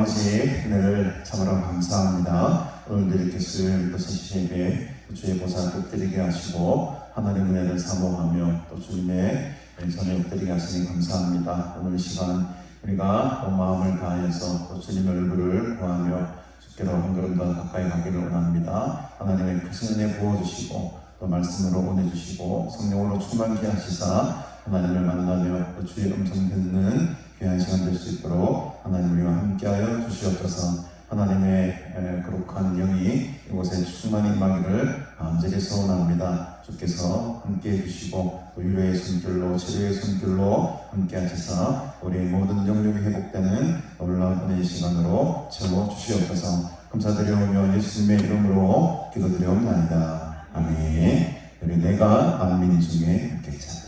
아버지, 늘 참으로 감사합니다. 오늘도 이렇게 수요일 또 새벽에 주의 보좌 꼭 드리게 하시고 하나님의 은혜를 사모하며 또 주님의 전에 드리게 하시니 감사합니다. 오늘 시간 우리가 온 마음을 다해서 또 주님의 얼굴을 구하며 주께로 한 걸음 더 가까이 가기를 원합니다. 하나님의 크신 은혜 부어주시고 또 말씀으로 보내주시고 성령으로 충만케 하시사 하나님을 만나며 또 주의 음성 듣는 귀한 시간 될 수 있도록 하나님 우리와 함께하여 주시옵소서. 하나님의 거룩한 영이 이곳에 충만히 임하기를 간절히 소원합니다. 주께서 함께해 주시고 또 위로의 손길로 치료의 손길로 함께 하시사 우리의 모든 영역이 회복되는 놀라운 은혜의 시간으로 채워주시옵소서. 감사드리오며 예수님의 이름으로 기도드리옵나이다. 아멘. 우리 내가 만민 중에 함께 찾아주시다.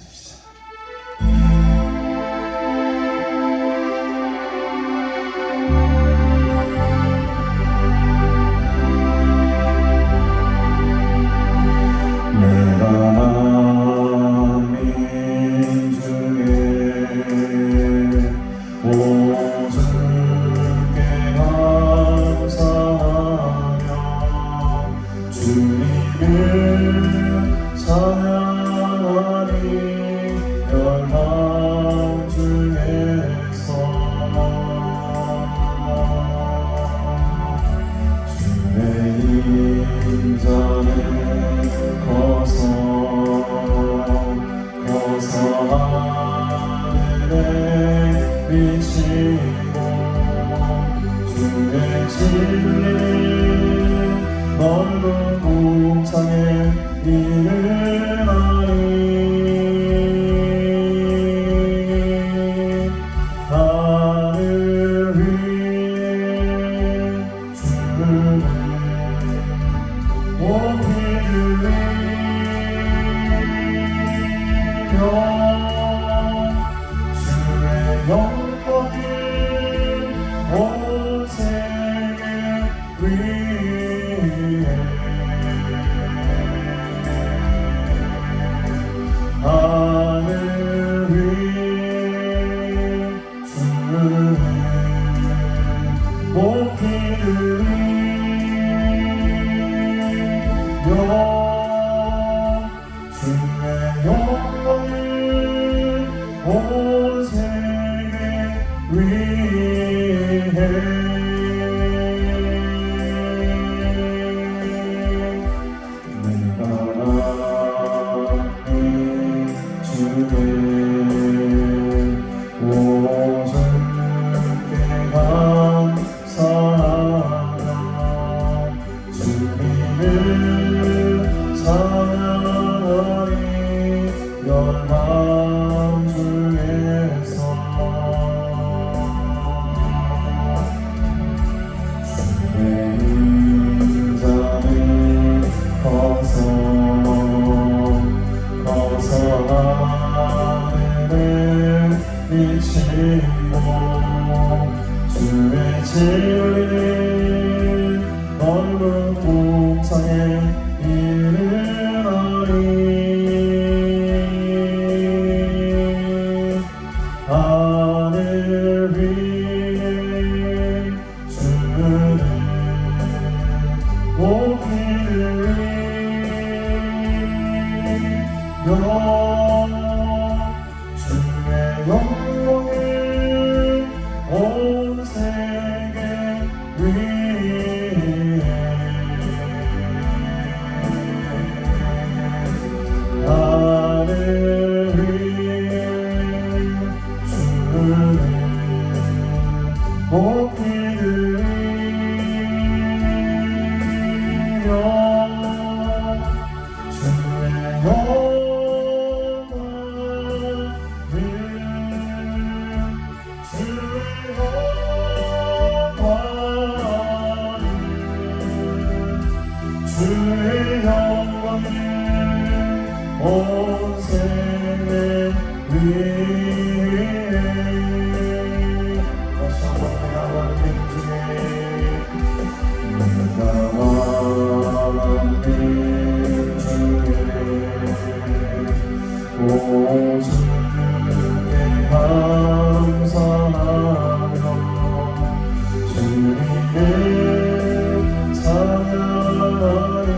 찬양하리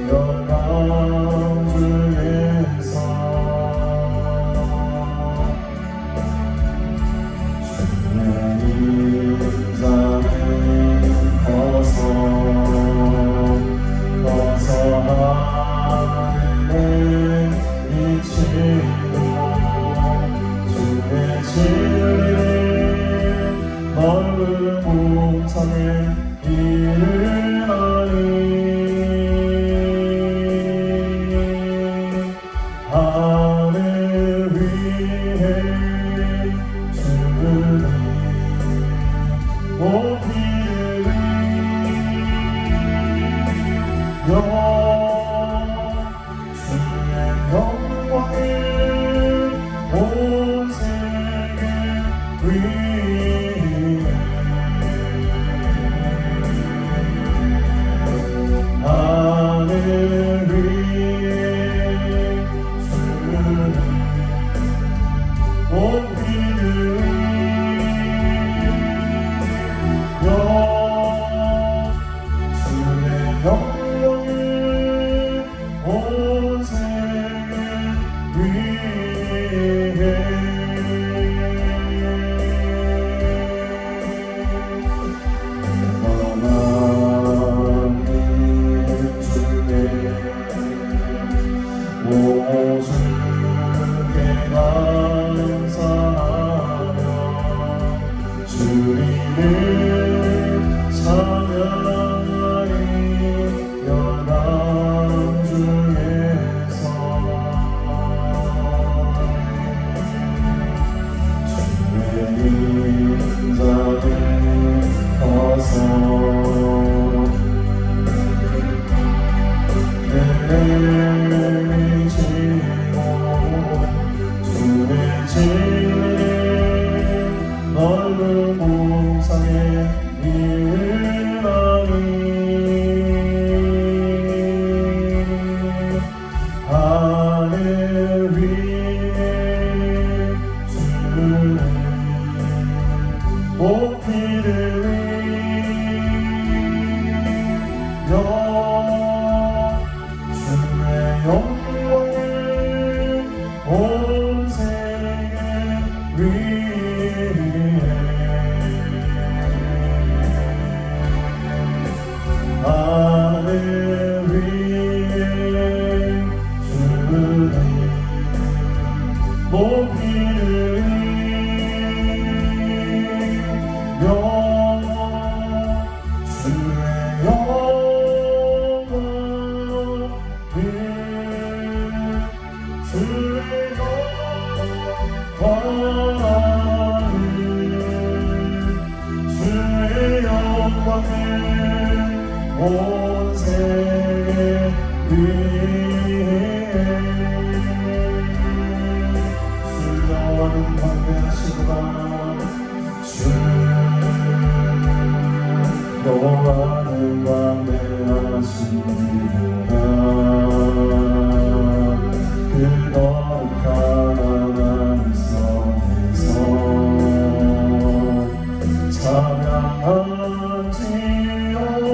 영광 중에서 주의 인자를 벗어 하늘에 비치고 주의 진리를 넓은 공창에 이르나니 하늘 위에 주는 높이를 주의 영광을 온 세계 위에 하늘 위에 주는 높이를 주의 영광을 온 세계 위에 하나님 주께 오주께 감사하며 주님을 찬양하리 영광 중에서 주의 인자를 벗어 내리시고 주의 진리를 넓은 공상에 이르나니 하늘 위에 주는 높이를 주의 영광을 온 세계 위에 하늘 위에 주는 높이를 주의 영광을 온 세계 위에 수요하는 방배하시구나 주 너와는 방배하시구나 그 거룩한 하나님 성에서 찬양하지어라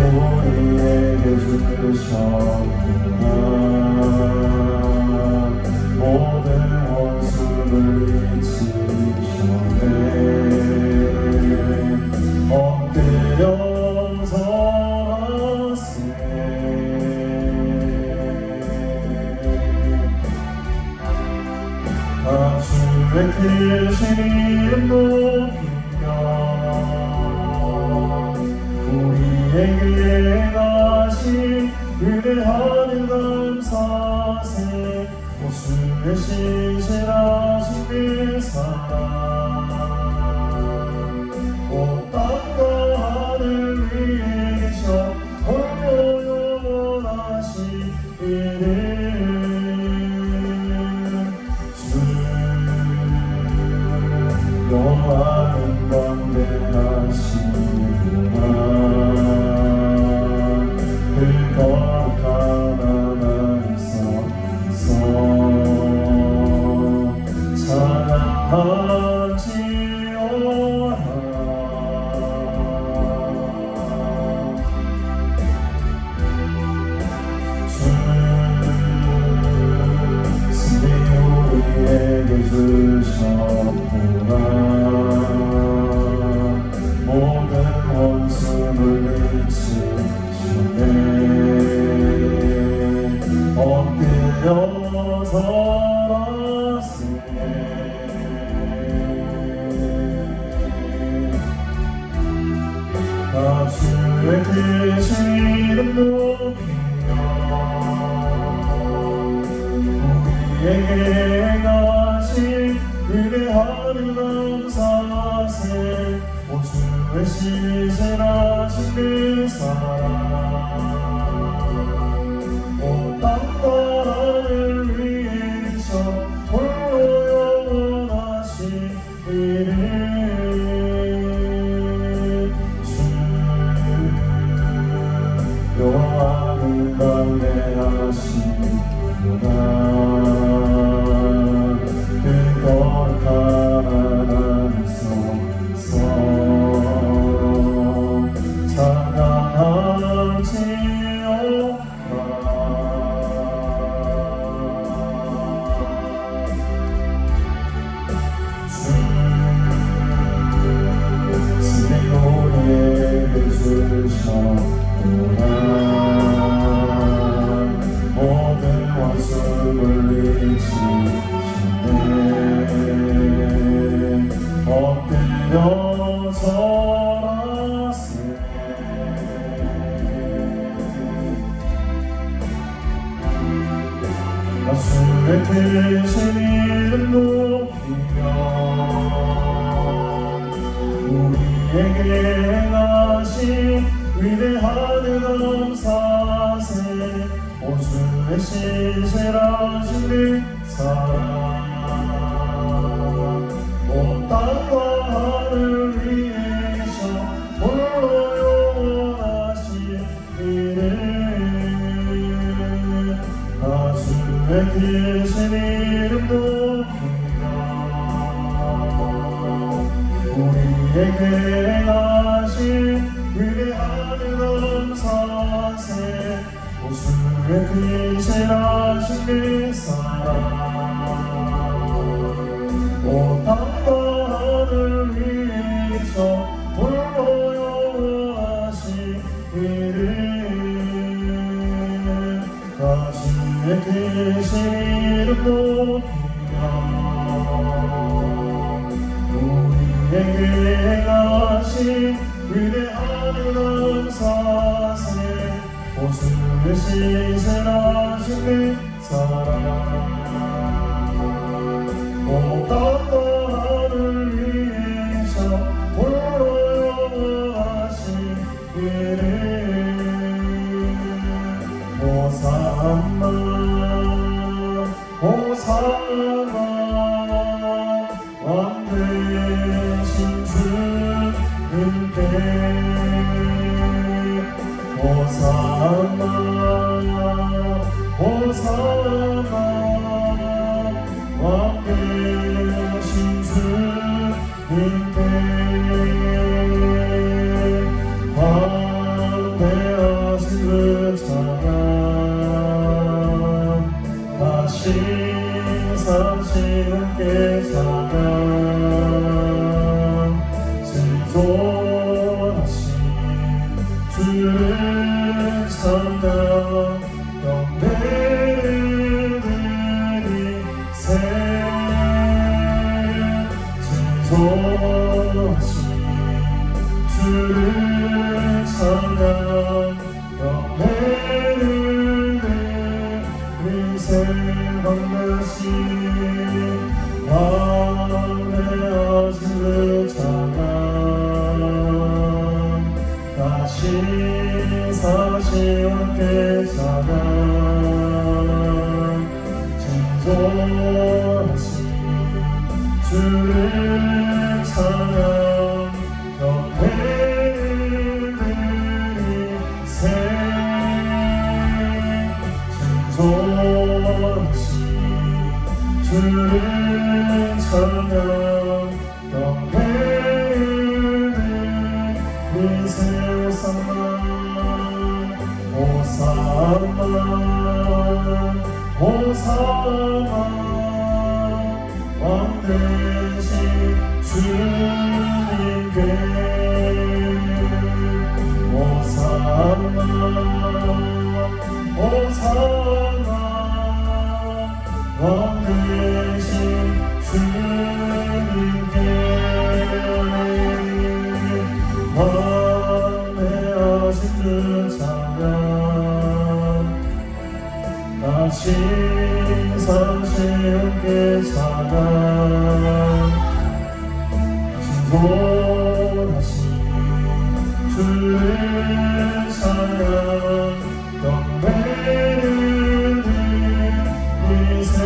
우리에게 주셨구나 모든 원수를 이치셨네 엎드려서 하세 다 주의 크신 이름 높이며 우리에게 행하신 은혜하는 감사세 오 주의 신실하신 그 사랑 오 땅과 하늘 위에 계셔 홀로 영원하신 이름 주 영원한 광대하시구나 그 거룩한 하나님 성에서 다 주의 크신 이름 높이며 우리에게 행하신 위대한 감사세. 오 주의 신실하신 그 사랑 온 땅과 하늘 위에서 홀로 영원하신 이름 여호와는 강대하시구나. 그 거룩한 하나님 속에서 모든 원수 물리치시네. 엎드려 절하세. 주의 크신 이름 높이며 우리에게 행하신 위대한 감사세. 오 주의 신실하신 그 사랑 온 땅과 하늘 위에서 홀로 영원하신 이름. 다 주의 크신 이름 높이며 우리에게 행하신 위대한 감사세. 오 주의 크신하신 그 사랑 온 땅과 하늘 위에서 홀로 영원하신 이름. 다 주의 크신 이름 높이며 우리에게 행하신 위대한 감사세. 오 주의 신실하신 그 사랑 온 땅과 하늘 위에서 홀로 영원하신 이름. 호산나 호산나 왕 되신 주님께 호산나 호산나 왕 되신 주님께 왕되어진 그 찬양 다시 삼시함께 찬양 진존하신 주를 찬양 영광을 드리세. 진존하신 주를 찬양 영광을 드리세. 왕되어진 그 찬양 다시 사시 함께 찬양 진존하신 주를 찬양 영광을 드리세. 진존하신 주를 찬양 영광을 드리세. 호산나 호산나 왕 되신 주님께 호산나 호산나 왕 되신 주님께 왕 되어신 주 찬양 다시 삼시함께 찬양 진보하신 주를 찬양 영광을 이세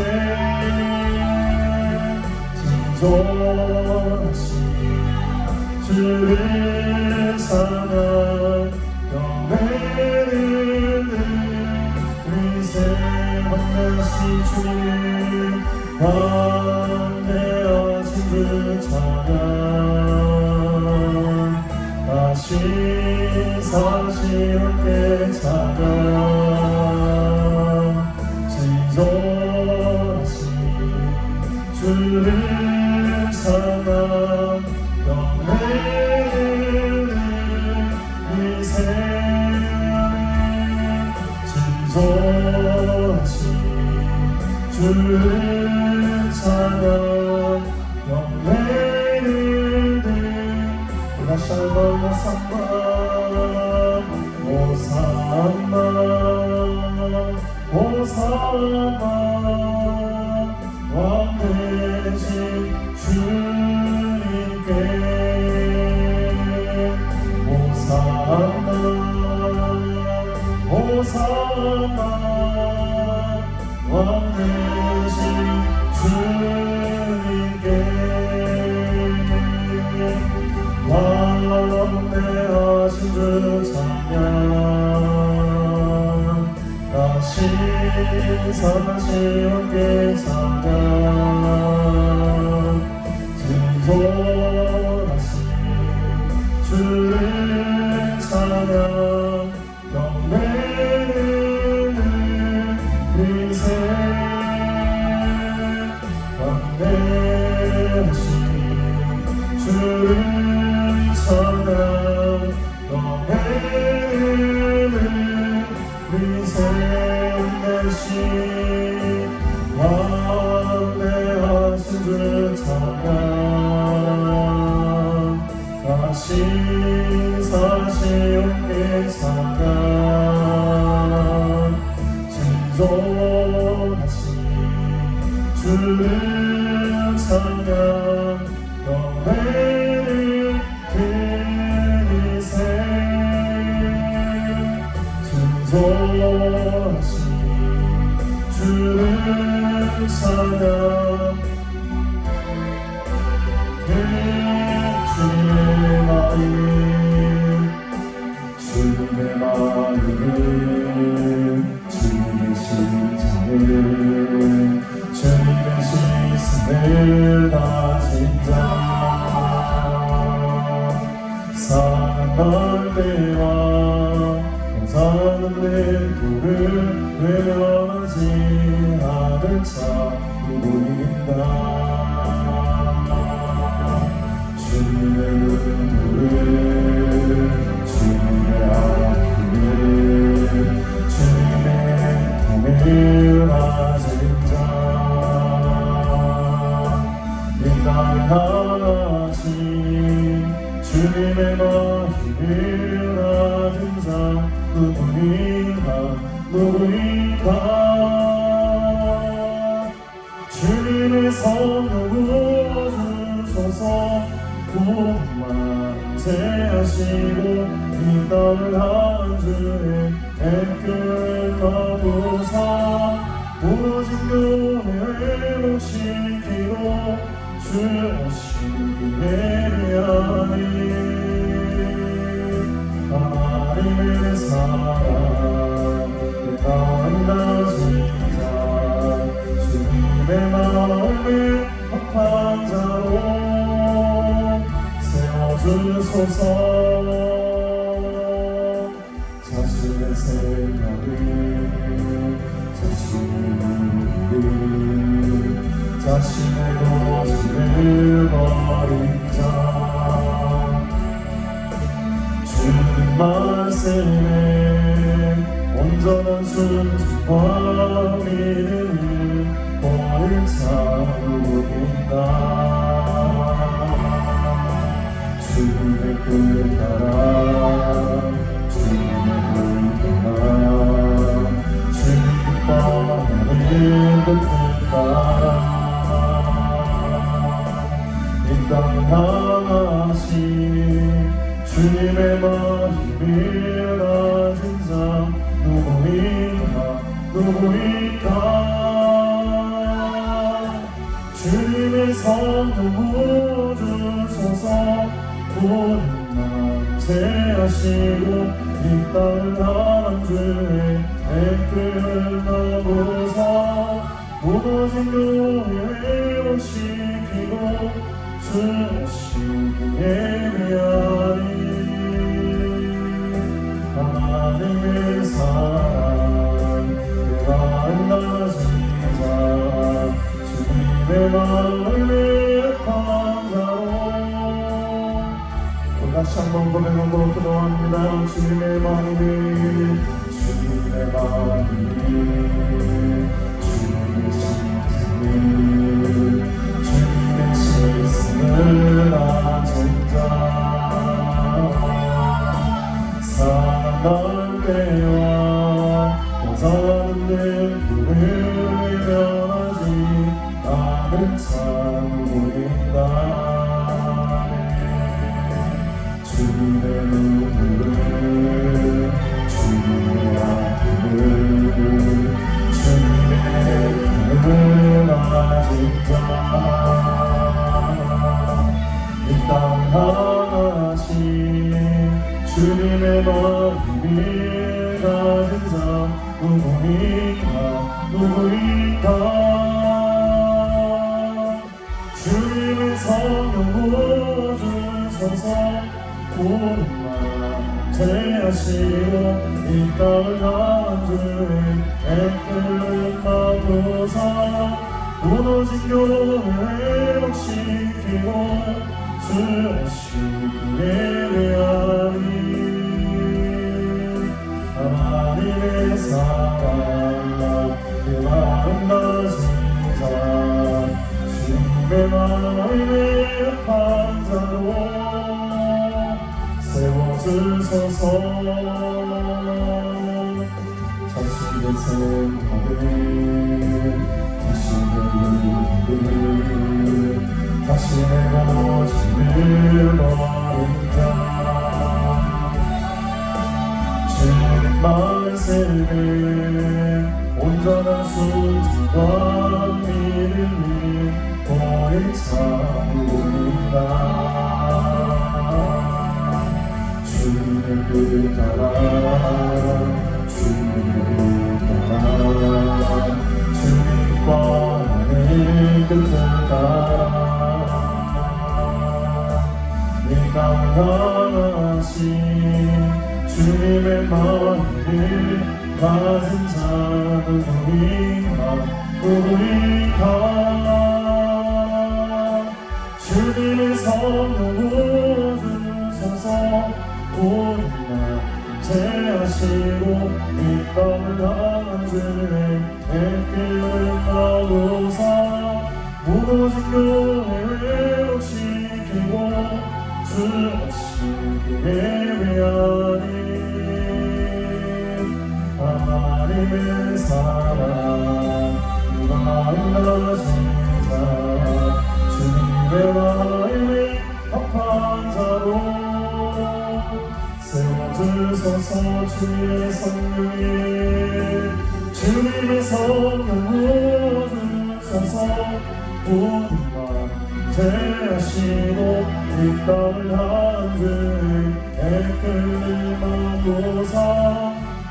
진보하신 주를 찬양 영광을 이세 왕되신 주님 왕되어신 주 찬양 다시 사시 함께 찬양 진솔하신 주를 찬양 영광을 이세 진솔하신 주를 찬양 영광을 다시 한번 호산나 호산나 호산나 왕 되신 주님께 호산나 호산나 왕 되신 주님께 왕 되어신 주 찬양 다시 사시 함께 찬양 진솔하신 주를 찬양 영광을 이세 왕되신 주를 찬양 영광을 이세 왕되신 주 찬양 다시 사시 함께 찬양 진솔하신 주를 찬양 영광을 이세 진솔하신 주를 찬양 주님의 마음을 주님의 심장을 주님의 시선을 다진 자 사랑할 때와 감사하는 내 부를 외면하지 않을 자 누구인가 주님의 눈물을 주님의 아픔을 주님의 품을 가진 자 인간하신 주님의 힘을 가진 자 누구인가 주님의 성령 부어주소서 구원만 제하시고 이 땅을 한 주의 애교를 거두사 무너진 교회를 회복시키고 주 오신 예배하니 하나님의 사랑 만나시자 주님의 마음을 합한 자로 세워주소서 자신의 생각을 자신의 도시를 버린 자 주님 말씀에 온전한 순종과 믿음을 차오른다. 주님의 뜻 따라 주님의 을 따라 주님 기뻐하는 그 뜻 따라 이 땅 향하신 주님의 마음이 가진 자 누구인가 주님의 성령 부어주소서 모든 낭세하시고 이 땅을 향한 주의 애교를 나고서 무너진 교회 회복시키고 주시기에 예배하리. 하나님의 사랑 만나신 자 주님의 마음을 감사로 다시 한번 고백하고 기도합니다. 주님의 마음이 주님의 시선을 아신다. 사랑하는 때와 사는 내 불을 변하지 나는 참고인다. 주님의 눈물을 주님의 아픔을 주님의 눈을 아신다. 이 땅 하나씩 주님의 마음이 가진 자 누구인가 주님의 성령 부어주소서 모든 맘 제하시고 이 땅을 향한 주의 애들을 나누사 무너진 교회 회복시키고 주시기에 예배하리. 하나님의 사랑 그 마음 가진 자 주님의 마음에 합한 자로 세워주소서. 자신의 생각을 자신의 눈을 자신의 모습을 버린 자 주님 말씀에 온전한 순종과 믿음이 보인 자입니다. 주님의 뜻 따라 주님의 뜻 따라 주님 기뻐하는 그 뜻 따라 이 땅 향하신 주님의 마음을 가진 자 누구인가 주님의 성령 부어주소서 모든 날 제하시고 이 땅을 향한 주의 애길을 나누사 무너진 교회 회복시키고 주시기에 예배하리. 하나님의 사랑 마음 가진 자 주님의 마음에 합한 자로 세워주소서. 주의 성령이 주님의 성령 부어주소서 모든 맘 제하시고 이 땅을 향한 주의 애들을 나누사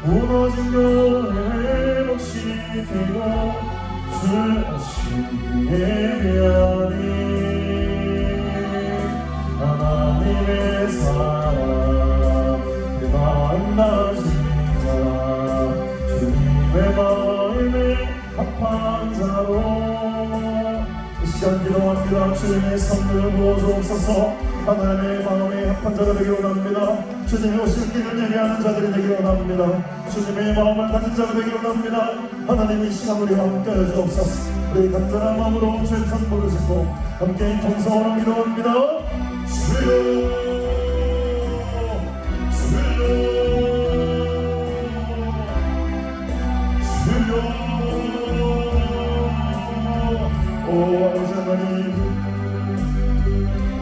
무너진 교회 회복시키고 주시기에 예배하리. 하나님의 사랑 그 마음 가진 자 주님의 마음에 합한 자로 이 시간 기도합니다. 주님의 성령을 부어주옵소서. 하나님의 마음에 합한 자가 되기 원합니다. 주님의 오실 길을 예배하는 자들이 되기 원합니다. 주님의 마음을 가진 자가 되기 원합니다. 하나님 이 시간 우리와 함께 하여 주옵소서. 우리 간절한 마음으로 주의 선 부르시고 함께 통성으로 기도합니다. 주여 아버지 하나님,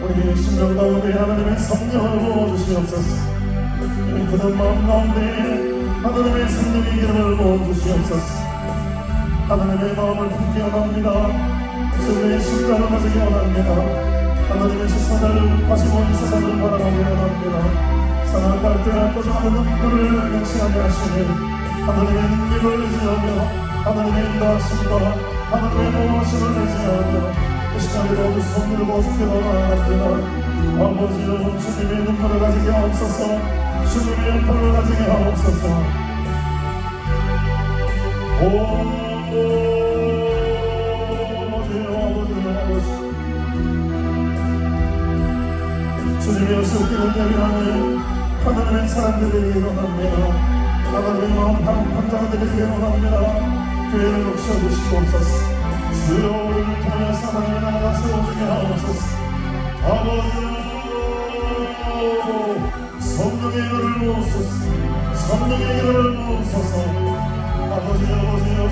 우리의 심령 가운데 하나님의 성령을 부어주시옵소서. 굳은 마음 가운데 하나님의 성령의 기름을 부어주시옵소서. 하나님의 마음을 품기 원합니다. 주님의 심장을 가지기 원합니다. 하나님의 시선을 가지고 이 세상을 바라보기 원합니다. 사랑할 때 꺼져가는 눈물을 명심하게 하시니 하나님의 능력을 의지하며 하나님의 인도하심과 하나님의 도우심을 의지하며 이 시간에도 그 손을 모습게 나아갑니다. 아버지여 주님의 눈물을 가지게 하옵소서. 주님의 영광을 가지게 하옵소서. 아버지여 주님의 오실 길을 예비하는 하나님의 사람들이 일어납니다. 하나님의 마음 한한 자들이 일어납니다. 교회를 높여주시옵소서. 주여 우리를 통하여서 하나님의 나라가 세워지게 하옵소서. 아버지여 성령의 일을 부으소서. 성령의 일을 부으소서. 아버지여 주여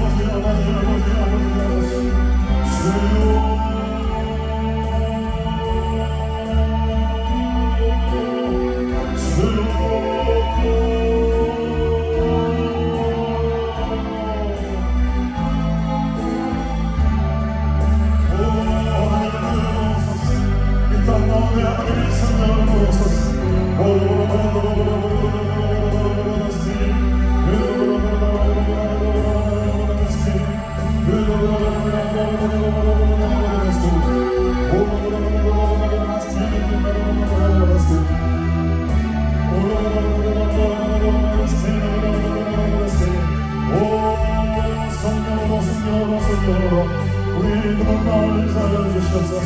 우리 그런 마음을 살려주시옵소서.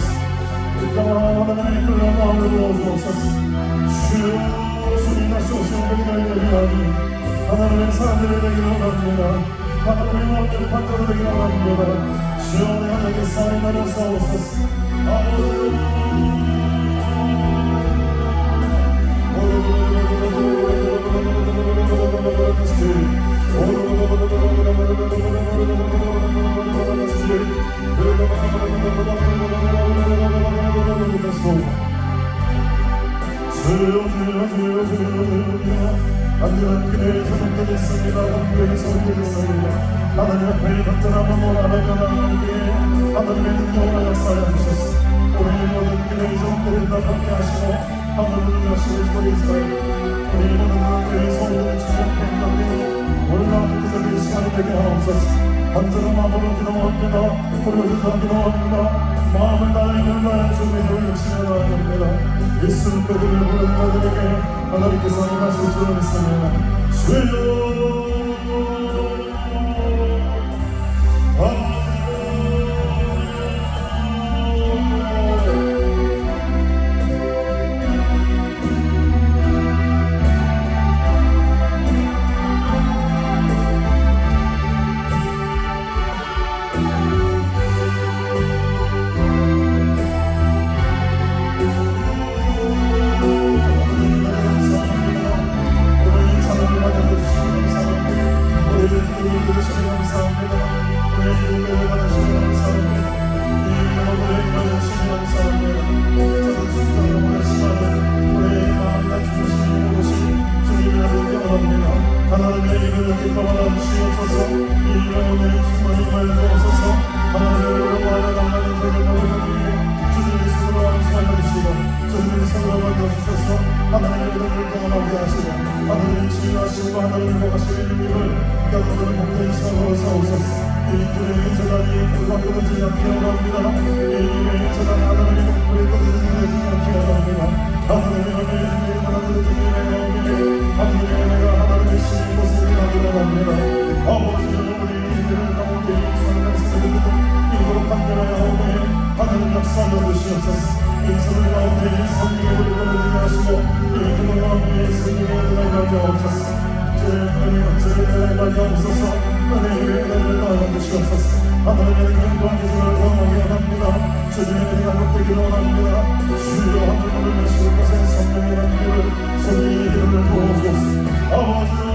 하나님의 그런 마음을 부어주옵소서. 주여 주님 다시 오시는 그날을 예비하니 하나님의 사람들이 되기를 원합니다. 하나님의 마음을 판자로 되기를 원합니다. 주여 내 하나님의 사랑을 나눠사옵소서. 안전한 그대의 소속되겠습니다. 한국의 소속되겠습니다. 하나님 앞에 간절한 마음으로 나아가는 하나님의 능력으로 역사하여 주셨소. 우리 모든 그대의 소속들을 다 함께 하시고 하나님을 하시는 우리 이스라엘 우리 모든 그대의 소속들을 주목해 남기고 오늘날 그들의 시간이 되게 하옵소서. 간절한 마음으로 기도합니다. 부르짖어 기도합니다. 마음을 다해 눈을 주님을 역시나 나아갑니다. 예수 그들을 부르는 자들에게 하나님께서 임하실 줄 믿습니다. 주여 하나님의 이름을 경험하게 하시고 하나님의 치유하시고 하나님을 보하시는 능력을 여러분의 목표의 시간으로 사오소서. 이 교회의 재단이 불과 끊어지지 않게 원합니다. 이 교회의 재단 하나님의 목표를 끊어지지 않게 원합니다. 하나님의 은혜의 하나님의 은혜의 하나님의 은혜가 하나님의 신의 모습을 나게 원합니다. 아버지여 우리 이들을 가운데 역사하는 세대들은 이거로 판결하여 오매 하나님 역사하여 주시옵소서. 인생을 가운데 성령의 불을 떨어지게 하시고 이 기도 가운데 성령의 은혜를 가게 하옵소서. 주의 은혜를 가게 하옵소서. 은혜의 은혜를 가게 주시옵소서. 하나님의 영광의 집을 경험하게 합니다. 주님의 은혜가 복되기를 원합니다. 주여 하늘을 내시는 곳에 성령의 은혜를 성령의 이름을 부어주옵소서. 아버지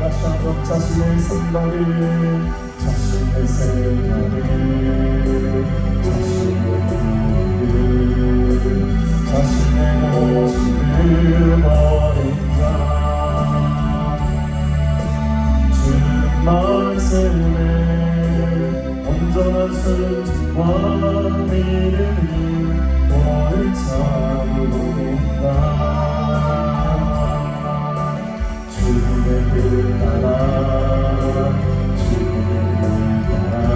다시 한번 자신의 생각을 자신의 모습을 버린 자 주는 말씀에 온전한 순종과 믿음이 너를 찾는다. 주님의 그 나라 주님의 그 나라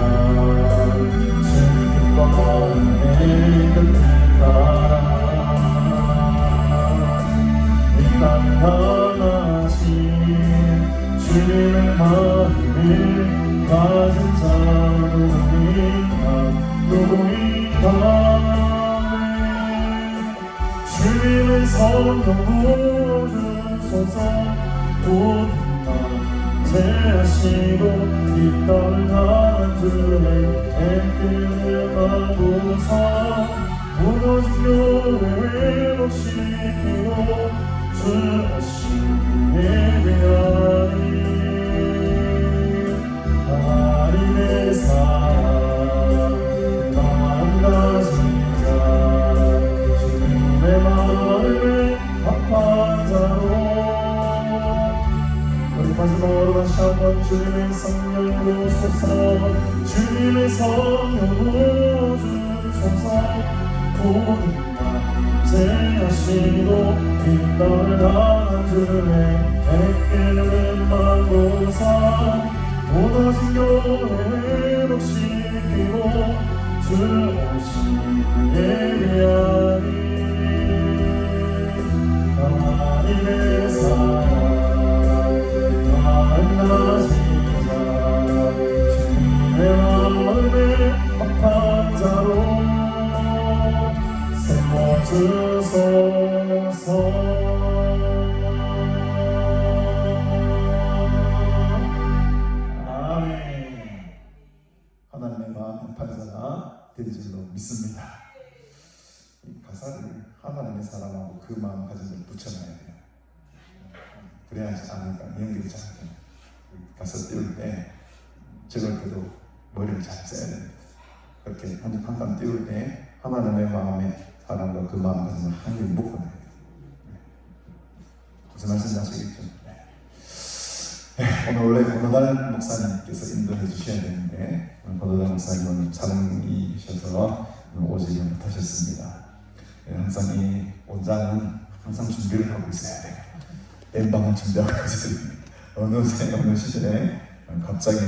주님의 성령 부어주소서. 모든 마음 제하시고 이 땅을 향한 주의 애길을 마구사 무너진 교회 회복시키고 주 오신 예배하리. 하나님의 사랑 마음 가진 자 주님의 마음을 합한 자로. 우리 마지막으로 다시 한번 주님의 성령 부으소서. 주님의 성령 부어주소서. 모든 마음 제하시고 이 땅을 향한 주의 애길을 마구사 무너진 교회 회복시키고 주 오신 예배하리. 하나님의 사랑 만나신 자 주님의 마음에 합한 자로 세워주소서. 하나님의 마음 합한 자가 된 줄로 믿습니다. 이 가사를 하나님의 사랑하고 그 마음 가진 걸 붙여놔야 돼요. 그래야지 않을까 연결이 잘 돼요. 가사 띄울 때 적을 때도 머리를 잘 써야 됩니다. 그렇게 한칸 띄울 때 하나님의 마음의 사랑과 그 마음 가진 걸 한결 묶어놔야 돼요. 무슨 말씀인지 아시겠죠? 오늘 원래 권호달 목사님께서 인도해 주셔야 되는데 권호달 목사님은 촬영이셔서 오지 못하셨습니다. 항상 이 원장은 항상 준비를 하고 있어야 돼요. 엠방을 준비하고 있어야 됩니다. 어느 시절에 갑자기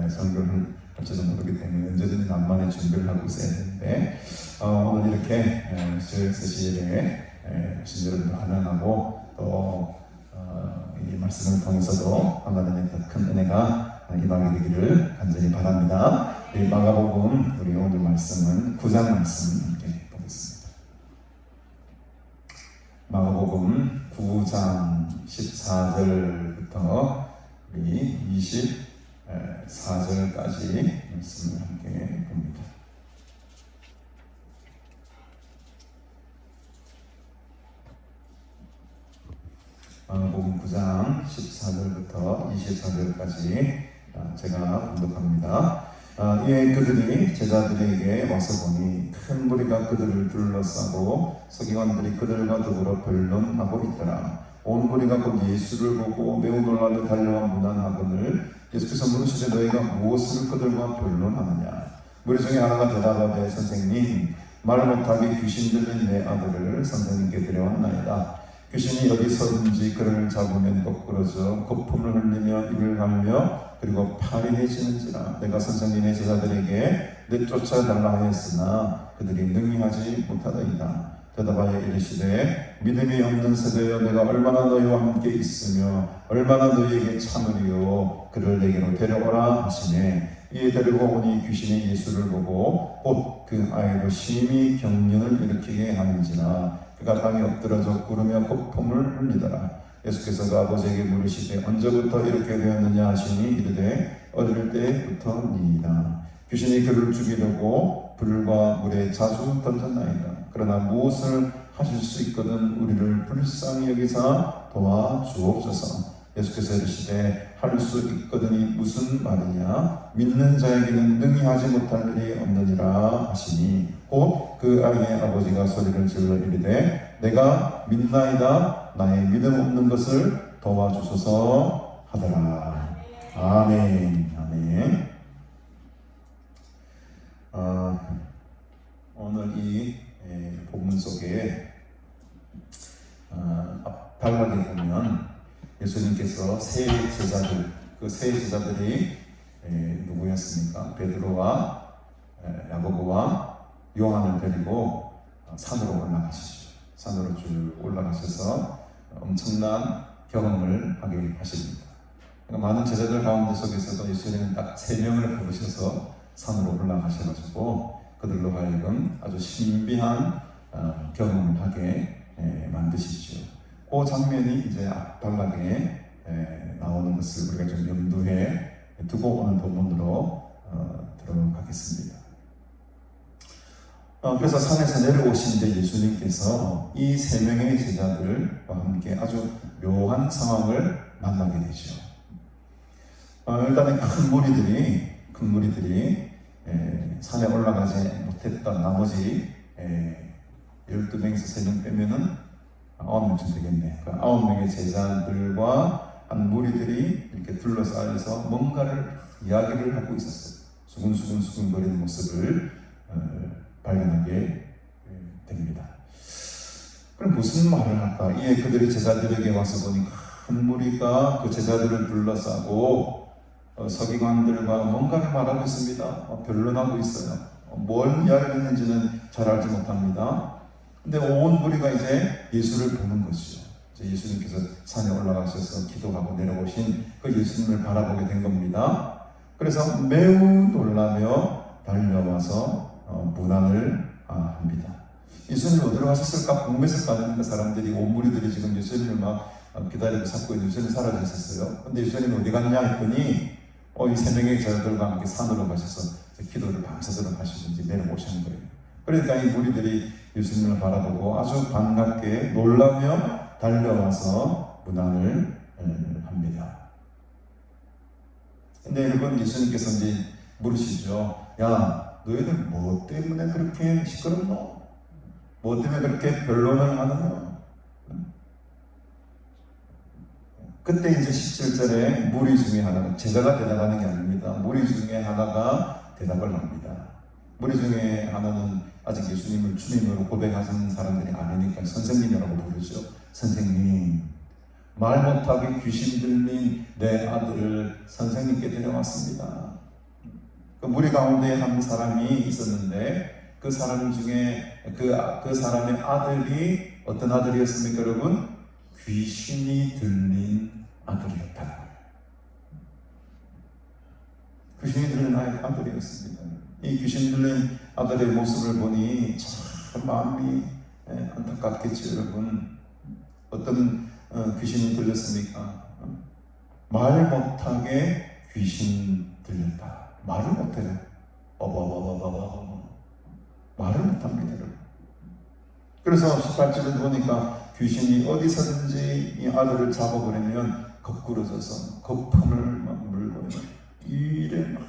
선거를 할지도 모르기 때문에 언제든지 만반의 준비를 하고 있어야 되는데 오늘 이렇게 13시에 신절을 환영하고 또 이 말씀을 통해서도 하나님의 더 큰 은혜가 임하게 되기를 간절히 바랍니다. 이 마가복음 우리 오늘 말씀은 9장 말씀 함께 보겠습니다. 마가복음 9장 14절부터 우리 24절까지 말씀을 함께 봅니다. 마가복음 9장 14절부터 24절까지 제가 봉독합니다. 이에 그들이 제자들에게 와서 보니 큰 무리가 그들을 둘러싸고 서기관들이 그들과 더불어 변론하고 있더라. 온 무리가 곧 예수를 보고 매우 놀라며 달려와 문안하거늘 예수께서 물으시되 너희가 무엇을 그들과 변론하느냐. 무리 중에 하나가 대답하되 선생님 말 못하게 귀신 들린 내 아들을 선생님께 데려왔나이다. 귀신이 어디서든지 그를 잡으면 거꾸러져 거품을 흘리며 입을 갈며 그리고 팔이 해지는지라. 내가 선생님의 제자들에게 내쫓아달라 하였으나 그들이 능히하지 못하더이다. 대답하여 이르시되 믿음이 없는 세대여 내가 얼마나 너희와 함께 있으며 얼마나 너희에게 참으리요. 그를 내게로 데려오라 하시매 이에 데리고 오니 귀신이 예수를 보고 곧 그 아이로 심히 경련을 일으키게 하는지라. 그가 땅에 엎드러져 구르며 거품을 흘리더라. 예수께서 그 아버지에게 물으시되 언제부터 이렇게 되었느냐 하시니 이르되 어릴 때부터니이다. 귀신이 그를 죽이려고 불과 물에 자주 던졌나이다. 그러나 무엇을 하실 수 있거든 우리를 불쌍히 여기사 도와주옵소서. 예수께서 이르시되 할 수 있거든이 무슨 말이냐. 믿는 자에게는 능히 하지 못할 일이 없느니라 하시니 곧 그 아이의 아버지가 소리를 질러 이르되 내가 믿나이다. 나의 믿음 없는 것을 도와주소서 하더라. 아멘. 아멘. 오늘 이 본문 속에 앞발락에 보면 예수님께서 세 제자들, 그 세 제자들이 누구였습니까? 베드로와 야고보와 요한을 데리고 산으로 올라가시죠. 산으로 쭉 올라가셔서 엄청난 경험을 하게 하십니다. 그러니까 많은 제자들 가운데 속에서도 예수님은 딱 3명을 부르셔서 산으로 올라가셔가지고 그들로 하여금 아주 신비한 경험을 하게 만드시죠. 그 장면이 이제 앞단락에 나오는 것을 우리가 좀 염두에 두고 오늘 본문으로 들어가겠습니다. 그래서 산에서 내려오신 데 예수님께서 이 세 명의 제자들과 함께 아주 묘한 상황을 만나게 되죠. 일단은 큰 무리들이 산에 올라가지 못했던 나머지 12명에서 3명 빼면은 9명쯤 되겠네. 그 9명의 제자들과 한 무리들이 이렇게 둘러싸여서 뭔가를 이야기를 하고 있었어요. 수근수근거리는 모습을 발견하게 됩니다. 그럼 무슨 말을 할까? 이에 그들이 제자들에게 와서 보니 큰 무리가 그 제자들을 둘러싸고 서기관들과 뭔가를 말하고 있습니다. 변론하고 있어요. 뭘 이야기했는지는 잘 알지 못합니다. 근데 온 무리가 이제 예수를 보는 것이죠. 이제 예수님께서 산에 올라가셔서 기도하고 내려오신 그 예수님을 바라보게 된 겁니다. 그래서 매우 놀라며 달려와서 문안을 합니다. 예수님이 어디로 가셨을까 궁금했을까 하니까 사람들이 온 무리들이 지금 예수님을 막 기다리고 찾고 있는 예수님이 사라져 있었어요. 근데 예수님이 어디 갔냐 했더니 이 세 명의 제자들과 함께 산으로 가셔서 기도를 밤새도록 하시고 이제 내려오시는 거예요. 그러니까 이 무리들이 예수님을 바라보고 아주 반갑게 놀라며 달려와서 문안을 합니다. 근데 여러분 예수님께서 이제 물으시죠. 야, 너희들 뭐 때문에 그렇게 시끄럽노? 뭐 때문에 그렇게 변론을 하느냐? 그때 이제 17절에 무리 중에 하나가, 제자가 대답하는 게 아닙니다. 무리 중에 하나가 대답을 합니다. 무리 중에 하나는 아직 예수님을 주님으로 고백하는 사람들이 아니니까 선생님이라고 부르죠. 선생님, 말 못하게 귀신 들린 내 아들을 선생님께 데려왔습니다. 그 무리 가운데 한 사람이 있었는데 그 사람 중에 그 사람의 아들이 어떤 아들이었습니까, 여러분? 귀신이 들린 아들이었다. 귀신이 들린 아들이었습니다. 이 귀신 들린 아들의 모습을 보니 참 마음이 안타깝겠죠, 여러분. 어떤 귀신이 들렸습니까? 말 못하게 귀신 들렸다. 말을 못해요. 말을 못합니다, 여러분. 그래서 18절에 보니까 귀신이 어디서든지 이 아들을 잡아버리면 거꾸러져서 거품을 막 물고 이래 막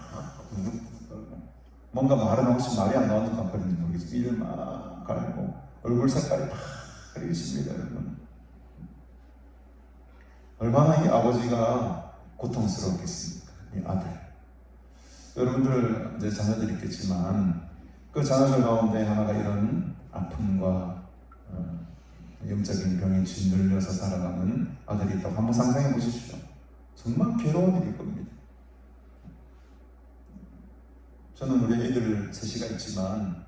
뭔가 말은 혹시 말이 안 나오니까 그런지 모르겠지만 이를 막 갈고 얼굴 색깔이 파래졌습니다, 여러분. 얼마나 이 아버지가 고통스러웠겠습니까, 이 아들. 여러분들 이제 자녀들이 있겠지만 그 자녀들 가운데 하나가 이런 아픔과 영적인 병에 짓눌려서 살아가는 아들이 있다고 한번 상상해 보십시오. 정말 괴로운 일일 겁니다. 저는 우리 애들 셋이가 있지만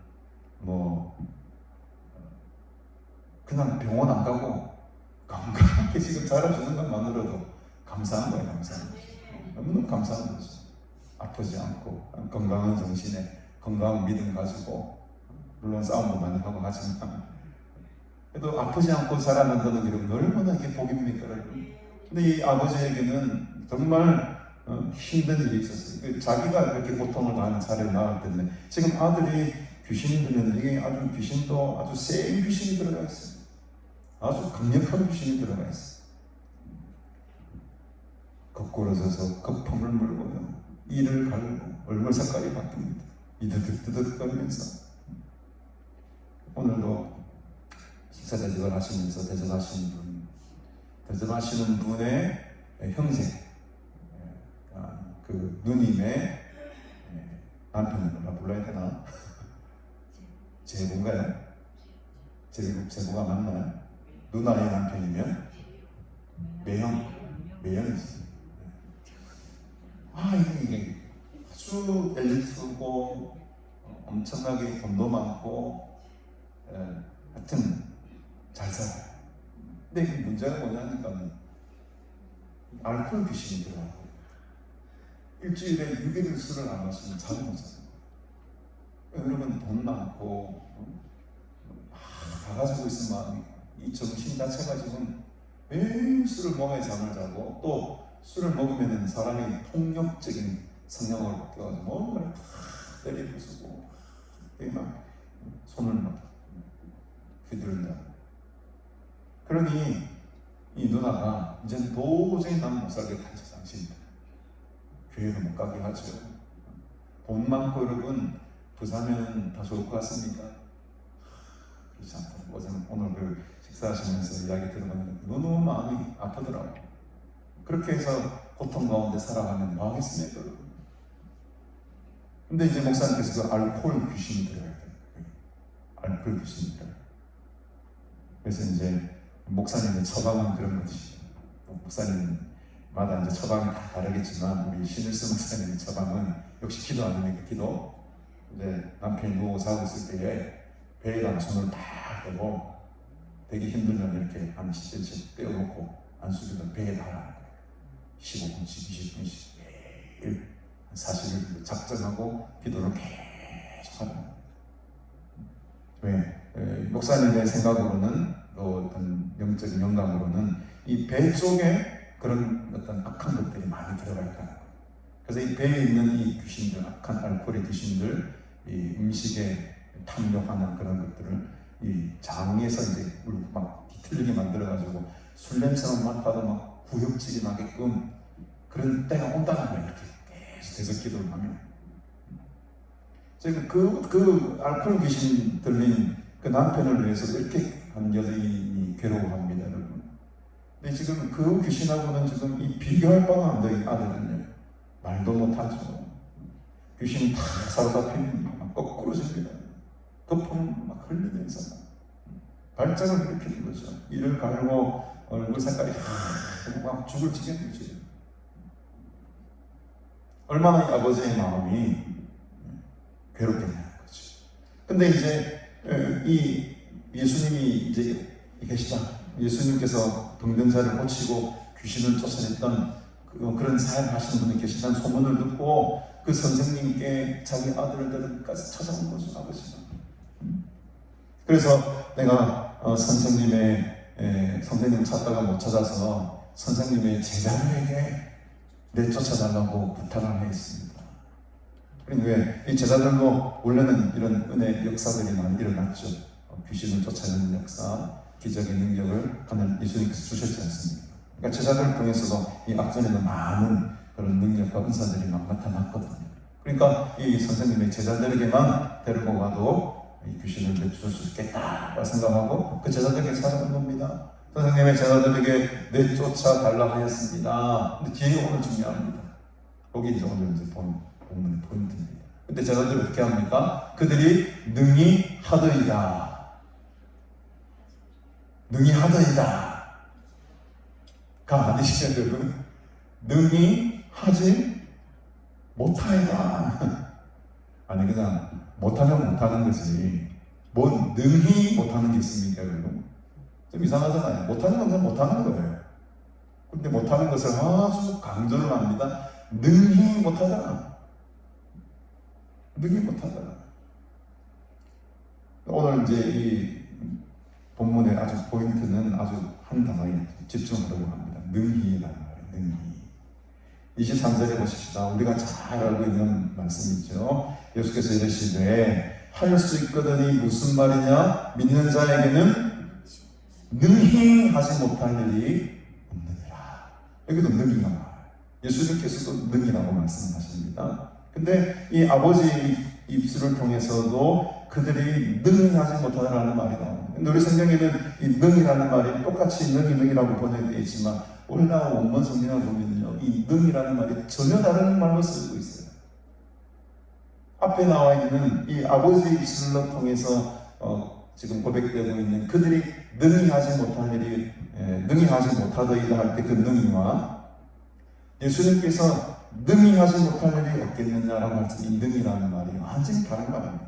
그냥 병원 안 가고 건강하게 지금 자라주는 것만으로도 감사한 거예요. 감사한 거죠. 너무너무 감사한 거죠. 아프지 않고 건강한 정신에 건강한 믿음 가지고 물론 싸움도 많이 하고 하지만 그래도 아프지 않고 자라난다는 게 얼마나 이게 복입니까, 여러분? 근데 이 아버지에게는 정말 힘든 일이 있었어요. 자기가 그렇게 고통을 당하는 사례를 낳았기 때문에 지금 아들이 귀신이 들렸는데 이게 아주 귀신도 아주 센 귀신이 들어가 있어요. 아주 강력한 귀신이 들어가 있어요. 거꾸러져서 거품을 물고요. 이를 갈고 얼굴 색깔이 바뀝니다. 이드득드득거리면서 오늘도 식사 대접을 하시면서 대접하시는 분의 형제, 그 누님의 남편을 불러야 되나? 제부인가요? 제부가 맞나요? 누나의 남편이면 매형이지. 이게 아주 엘리트고 엄청나게 돈도 많고 하여튼 잘 살아요. 근데 이 문제가 뭐냐니까 알코올 귀신이 들어와요. 일주일에 6일 술을 안 마시면 잠을 못 자요. 여러분 돈 많고 다 가지고 있으면 마음이 이 정신 자체가 지금 매일 술을 먹어야 잠을 자고 또 술을 먹으면 사람이 폭력적인 성향으로 바뀌어가지고 뭔가를 다 때려 부수고 막 손을 막 휘두른다. 그러니 이 누나가 이제 도저히 난 못 살겠다 해서 당신 교회를 못 가게 하죠. 돈 많고 여러분 부자면 다 좋을 것 같습니까? 그렇지 않다. 오늘 그 식사하시면서 이야기 들어봤는데 너무 마음이 아프더라고요. 그렇게 해서 고통 가운데 살아가면 뭐 하겠습니까? 근데 이제 목사님께서 그 알코올 귀신이 들어가야 돼요. 알코올 귀신이 들어가요. 그래서 이제 목사님의 처방은 그런 것이죠. 목사님마다 이제 처방이 다 다르겠지만 우리 신일수 목사님의 처방은 역시 기도 아닙니까? 기도. 이제 남편이 누워 자고 있을 때에 배에다 손을 딱 대고 되게 힘들면 이렇게 한 10cm 떼어놓고 안수기도 배에 달아요. 15분씩 20분씩 매일 40일 작정하고 기도를 계속 하는 거예요. 왜? 목사님의 생각으로는 또 어떤 영적인 영감으로는 이 배 쪽에 그런 어떤 악한 것들이 많이 들어가 있다는 거예요. 그래서 이 배에 있는 이 귀신들, 악한 알코올의 귀신들, 이 음식에 탐욕하는 그런 것들을 이 장에서 이제 막 뒤틀리게 만들어가지고 술 냄새만 맡아도 막 구역질이 나게끔 그런 때가 온다는 거예요. 이렇게 계속 기도를 하면. 제가 그 알코올 귀신 들린 그 남편을 위해서 이렇게 한 여인이 괴로워합니다, 여러분. 근데 지금 그 귀신하고는 지금 이 비교할 바가 안 돼요, 아들은요. 말도 못하죠. 귀신이 다 사로잡힙니다. 막 거꾸로 집니다. 거품 막 흘리면서 발작을 일으키는 거죠. 이를 갈고 얼굴 색깔이 막 죽을 지경이죠. 얼마나 이 아버지의 마음이 괴롭겠냐는 거죠. 근데 이제 이 예수님이 이제 계시다. 예수님께서 병든자를 고치고 귀신을 쫓아냈던 그런 사역을 하시는 분이 계시다는 소문을 듣고 그 선생님께 자기 아들들까지 찾아온 거죠, 아버지가. 그래서 내가 선생님 찾다가 못 찾아서 선생님의 제자들에게 내쫓아달라고 부탁을 하였습니다. 왜? 이 제자들도 원래는 이런 은혜 역사들이 많이 일어났죠. 귀신을 쫓아내는 역사, 기적의 능력을 하는 예수님께서 주셨지 않습니까? 그러니까 제자들을 통해서도 이 앞전에도 많은 그런 능력과 은사들이 막 나타났거든요. 그러니까 이 선생님의 제자들에게만 데리고 가도 이 귀신을 내쫓을 수 있겠다고 생각하고 그 제자들에게 찾아온 겁니다. 선생님의 제자들에게 내쫓아 달라 하였습니다. 근데 뒤에 오늘 중요합니다. 거기 이제 오늘 이제 본문의 포인트입니다. 근데 제자들이 어떻게 합니까? 그들이 능히 하더이다. 능히 하더이다. 가 아니시죠, 여러분? 능히 하지 못하이다. 아니, 그냥 못하면 못하는 거지. 뭔 능히 못하는 게 있습니까, 여러분? 좀 이상하잖아요. 못하는 건 그냥 못하는 거예요. 근데 못하는 것을 아주 강조를 합니다. 능히 못하다. 능히 못하다. 오늘 이제 이 본문의 아주 포인트는 아주 한 단어에 집중하려고 합니다. 능히라는 말이에요. 능히. 23절에 보십시다. 우리가 잘 알고 있는 말씀이죠. 예수께서 이르시되 할 수 있거든이 무슨 말이냐? 믿는 자에게는 능히 하지 못할 일이 없느니라. 여기도 능히가 나와요. 예수님께서도 능히라고 말씀하십니다. 근데 이 아버지 입술을 통해서도 그들이 능히 하지 못하라는 말이 나옵니다. 근데 우리 성경에는 이 능이라는 말이 똑같이 능이라고 번역되어 있지만 오늘날 원문 성경을 보면요, 이 능이라는 말이 전혀 다른 말로 쓰고 있어요. 앞에 나와 있는 이 아버지 입술을 통해서 지금 고백되고 있는 그들이 능히 하지 못할 일이 능히 하지 못하더이다 할 때 그 능이와 예수님께서 능히 하지 못할 일이 없겠느냐라고 할 때 이 능이라는 말이 완전히 다른 말입니다.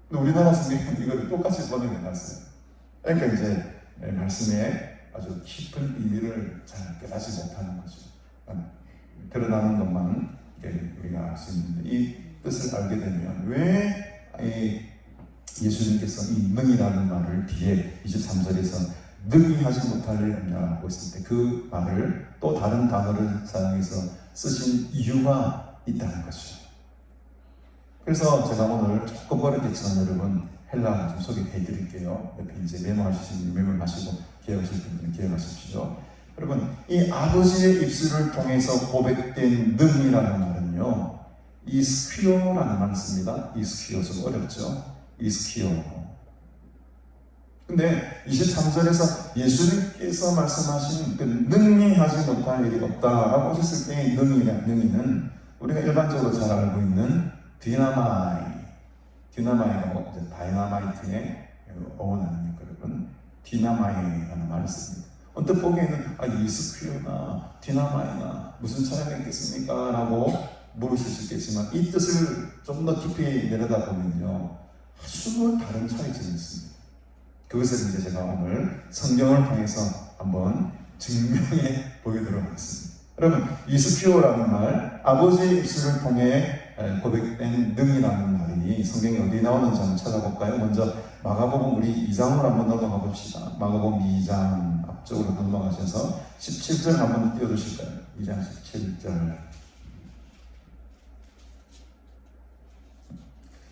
근데 우리나라 성경은 이걸 똑같이 번역해놨어요. 그러니까 이제 말씀에 아주 깊은 의미를 잘 깨닫지 못하는 거죠. 드러나는 것만 우리가 알 수 있는데 이 뜻을 알게 되면 왜 예수님께서 이 능이라는 말을 뒤에 23절에서 능히 하지 못할 일 없냐고 했을 때 그 말을 또 다른 단어를 사용해서 쓰신 이유가 있다는 것이죠. 그래서 제가 오늘 조금 어렵겠지만 여러분 헬라어 좀 소개해 드릴게요. 옆에 이제 메모하시는 분들 메모하시고 기억하실 분들은 기억하십시오. 여러분 이 아버지의 입술을 통해서 고백된 능이라는 말은요, 이스퀴오라는 말을 씁니다. 이스퀴오 좀 어렵죠? 이스퀴오. 근데 23절에서 예수님께서 말씀하신 그 능히 하지 못할 일이 없다라고 하셨을 때의 능이는 우리가 일반적으로 잘 알고 있는 디나마이가 뭐 다이나마이트의 어원 아닙니까 여러분? 디나마이라는 말을 씁니다. 언뜻 보기에는 이스퀴오나 디나마이나 무슨 차이가 있겠습니까? 라고 물으실 수 있겠지만 이 뜻을 좀 더 깊이 내려다보면요, 아주 다른 차이점이 있습니다. 그것을 이제 제가 오늘 성경을 통해서 한번 증명해 보이도록 하겠습니다. 여러분, 이스퀴오라는 말, 아버지의 입술을 통해 고백된 능이라는 말이 성경에 어디 나오는지 한번 찾아볼까요? 먼저 마가복음 우리 2장으로 한번 넘어가 봅시다. 마가복음 2장 앞쪽으로 넘어가셔서 17절 한번 띄워주실까요? 2장 17절.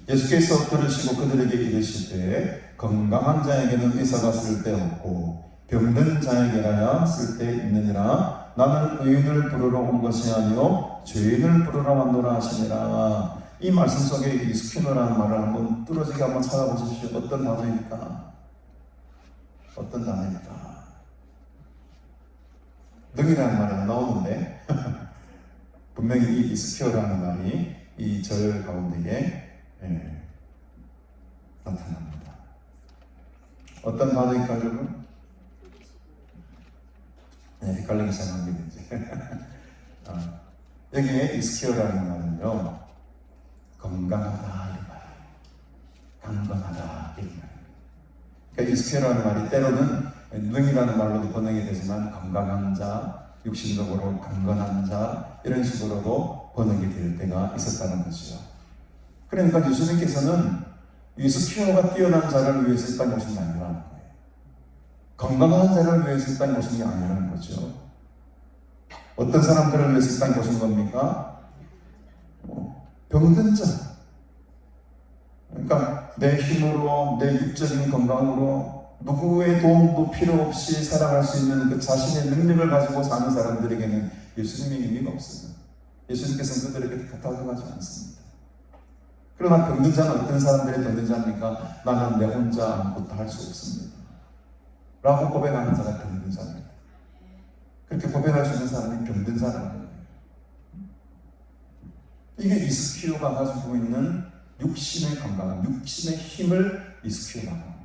예수께서 들으시고 그들에게 이르실 때 건강한 자에게는 의사가 쓸데없고 병든 자에게라야 쓸데있느니라. 나는 의인을 부르러 온 것이 아니요 죄인을 부르러 왔노라 하시니라. 이 말씀 속에 이스퀴노라는 말을 한번 뚫어지게 한번 찾아보십시오. 어떤 단어입니까? 어떤 단어입니까? 능이라는 말이 안 나오는데 분명히 이 이스퀴오라는 말이 이 절 가운데에 나타납니다. 어떤 단어일까요, 여러분? 헷갈리기 시작합니다, 이제. 여기에 이스퀴오라는 말은요, 건강하다, 이 말. 강건하다, 이 말. 그러니까 이스퀴오라는 말이 때로는 능이라는 말로도 번역이 되지만, 건강한 자, 육신적으로 강건한 자, 이런 식으로도 번역이 될 때가 있었다는 것이죠. 그러니까 예수님께서는 이스퀴오가 뛰어난 자를 위해서 있다는 것이 아니라는 거예요. 건강한 자를 위해서 있다는 것이 아니라는 거죠. 어떤 사람들을 위해서 있다는 것인 겁니까? 병든 자. 그러니까 내 힘으로, 내 육적인 건강으로 누구의 도움도 필요 없이 살아갈 수 있는 그 자신의 능력을 가지고 사는 사람들에게는 예수님의 의미가 없습니다. 예수님께서는 그들에게 다가가지 않습니다. 그러나 병든 자는 어떤 사람들의 병든 자입니까? 나는 내 혼자 아무것도 할 수 없습니다 라고 고백하는 자가 병든 자입니다. 그렇게 고백할 수 있는 사람이 병든 자라는 거예요. 이게 이스퀴오가 가지고 있는 육신의 건강, 육신의 힘을 이스퀴오라고 합니다.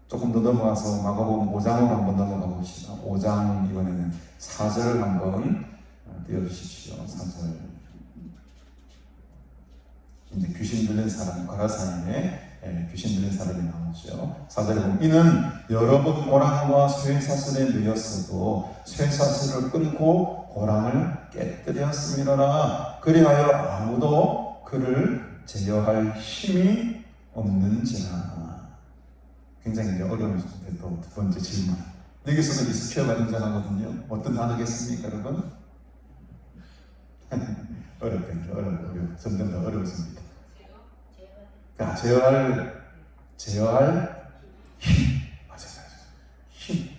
조금 더 넘어가서 마가복음 5장으로 한번 넘어가 봅시다. 5장 이번에는 4절을 한번 띄워주십시오. 4절. 이제 귀신 들린 사람, 과라사인에 귀신 들린 사람이 나오죠. 4절에 보면 이는 여러 번 고랑과 쇠사슬에 매였어도 쇠사슬을 끊고 고랑을 깨뜨렸음이라. 그리하여 아무도 그를 제어할 힘이 없는지라. 굉장히 어려운 또 두 번째 질문. 여기서는 이스퀴오가 등장하거든요. 어떤 단어겠습니까, 여러분? 어려워요. 점점 더 어려워집니다. 제어할 힘. 맞아요. 힘.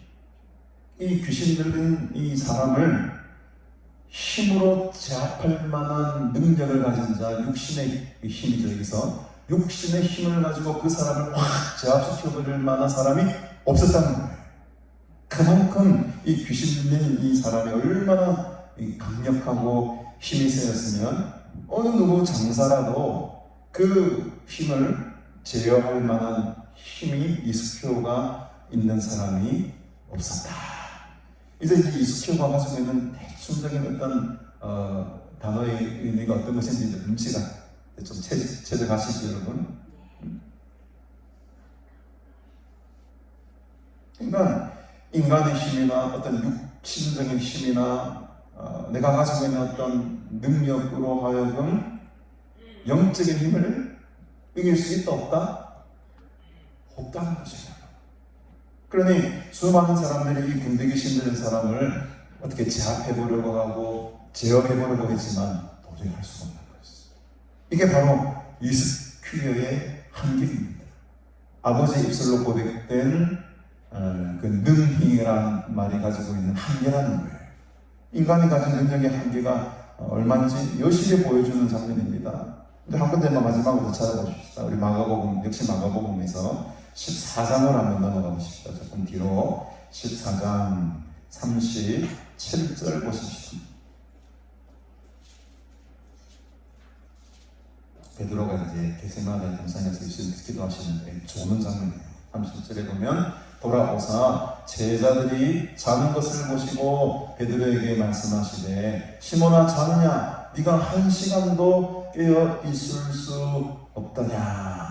이 귀신 들린 이 사람을 힘으로 제압할 만한 능력을 가진 자, 육신의 힘이죠. 여기서 육신의 힘을 가지고 그 사람을 확 제압시켜버릴 만한 사람이 없었다는 거예요. 그만큼 이 귀신 들린 이 사람이 얼마나 강력하고 힘이 세였으면 어느 누구 장사라도 그 힘을 제어할 만한 힘이 이스퀴오가 있는 사람이 없었다. 이제 이스퀴오가 가지고 있는 대충적인 어떤 단어의 의미가 어떤 것인지 이제 눈치가 좀 채져가시죠, 여러분? 그러니까 인간의 힘이나 어떤 육신적인 힘이나 내가 가지고 있는 어떤 능력으로 하여금 영적인 힘을 이길 수 있다 없다? 없다는 것이에요. 그러니 수많은 사람들이 이 군대 귀신 들린 사람을 어떻게 제압해보려고 하고 제어해보려고 했지만 도저히 할 수가 없는 것이죠. 이게 바로 이스큐어의 한계입니다. 아버지의 입술로 고백된 그 능히라는 말이 가지고 있는 한계라는 거예요. 인간이 가진 능력의 한계가 얼마인지 여실히 보여주는 장면입니다. 근데 한 군데만 마지막으로 찾아보십시다. 우리 마가복음, 역시 마가복음에서 14장을 한번 넘어가 보십시다. 조금 뒤로 14장 37절 보십시다. 베드로가 이제 겟세마네 동산에서 예수님께서 기도하시는데 좋은 장면이에요. 37절에 보면 돌아오사 제자들이 자는 것을 보시고 베드로에게 말씀하시되 시몬아 자느냐 네가 한 시간도 깨어 있을 수 없더냐.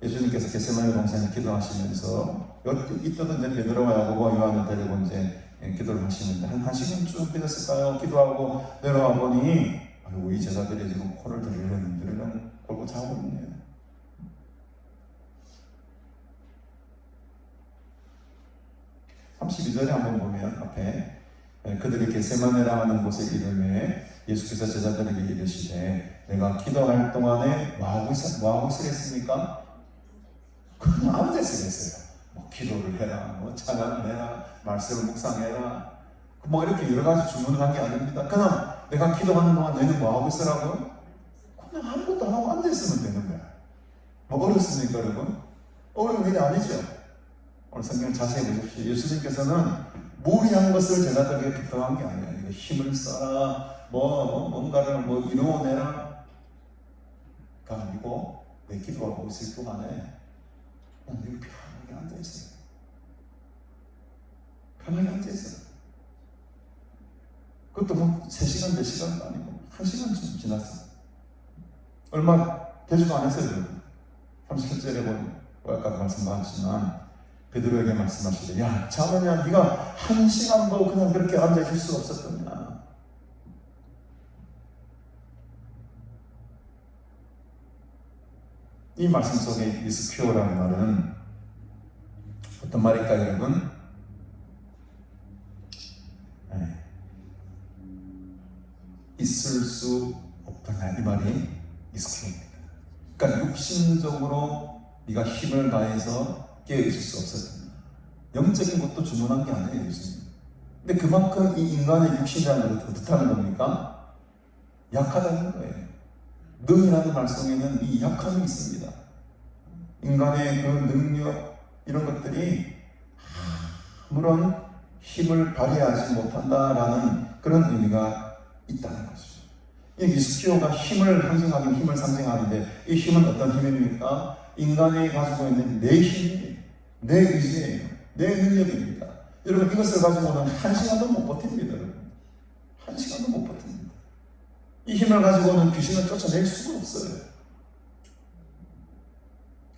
예수님께서 겟세마네 동산에 기도하시면서 이때도 이제 베드로와 야고보와 요한을 데리고 이제 기도를 하시는데 한 시간쯤 되었을까요? 기도하고 내려와 보니 아이고 이 제자들이 지금 코를 들으려는 골고 자고 있네요. 32절에 한번 보면 앞에 그들이 겟세마네라 하는 곳에 이름에 예수께서 제자들에게 이르시되 내가 기도할 동안에 뭐하고 있으랬습니까? 그냥 앉아 있으랬어요. 뭐 기도를 해라, 뭐 찬양을 해라, 말씀을 묵상해라, 뭐 이렇게 여러 가지 주문을 한 게 아닙니다. 그냥 내가 기도하는 동안 너희는 뭐하고 있으라고요? 그냥 아무것도 안 하고 앉아 있으면 되는 거야. 뭐 어렵습니까 여러분? 어려운 일이 아니죠. 오늘 성경을 자세히 보십시오. 예수님께서는 무리한 것을 제자들에게 부탁한 게 아니에요. 힘을 써라, 뭔가를 이루어내라 가 아니고 내 기도하고 있을 동안에 그냥 여기 편하게 앉아있어요. 편하게 앉아있어요. 그것도 뭐 3시간, 4시간도 아니고 1시간쯤 지났어요. 얼마 되지도 않았어요. 여러분. 37절에 보면 아까 말씀하셨지만 베드로에게 말씀하시되 야 자느냐 네가 1시간도 그냥 그렇게 앉아있을 수 없었더냐. 이 말씀 속에 이스큐어라는 말은 어떤 말일까요 여러분? 있을 수 없더냐 이 말이 이스큐어입니다. 그러니까 육신적으로 네가 힘을 다해서 깨어있을 수 없었다. 영적인 것도 주문한 게 아니에요 예수님. 근데 그만큼 이 인간의 육신이라는 것을 어떻다는 겁니까? 약하다는 거예요. 능이라는 말 속에는 이 약함이 있습니다. 인간의 그 능력 이런 것들이 아무런 힘을 발휘하지 못한다라는 그런 의미가 있다는 거죠. 이 이스큐어가 힘을 상징하긴 힘을 상징하는데 이 힘은 어떤 힘입니까? 인간이 가지고 있는 내 힘이에요. 내 의지예요. 내 능력입니다. 여러분 이것을 가지고는 1시간도 못 버팁니다. 여러분. 1시간도 못 버팁니다. 이 힘을 가지고는 귀신을 쫓아낼 수가 없어요.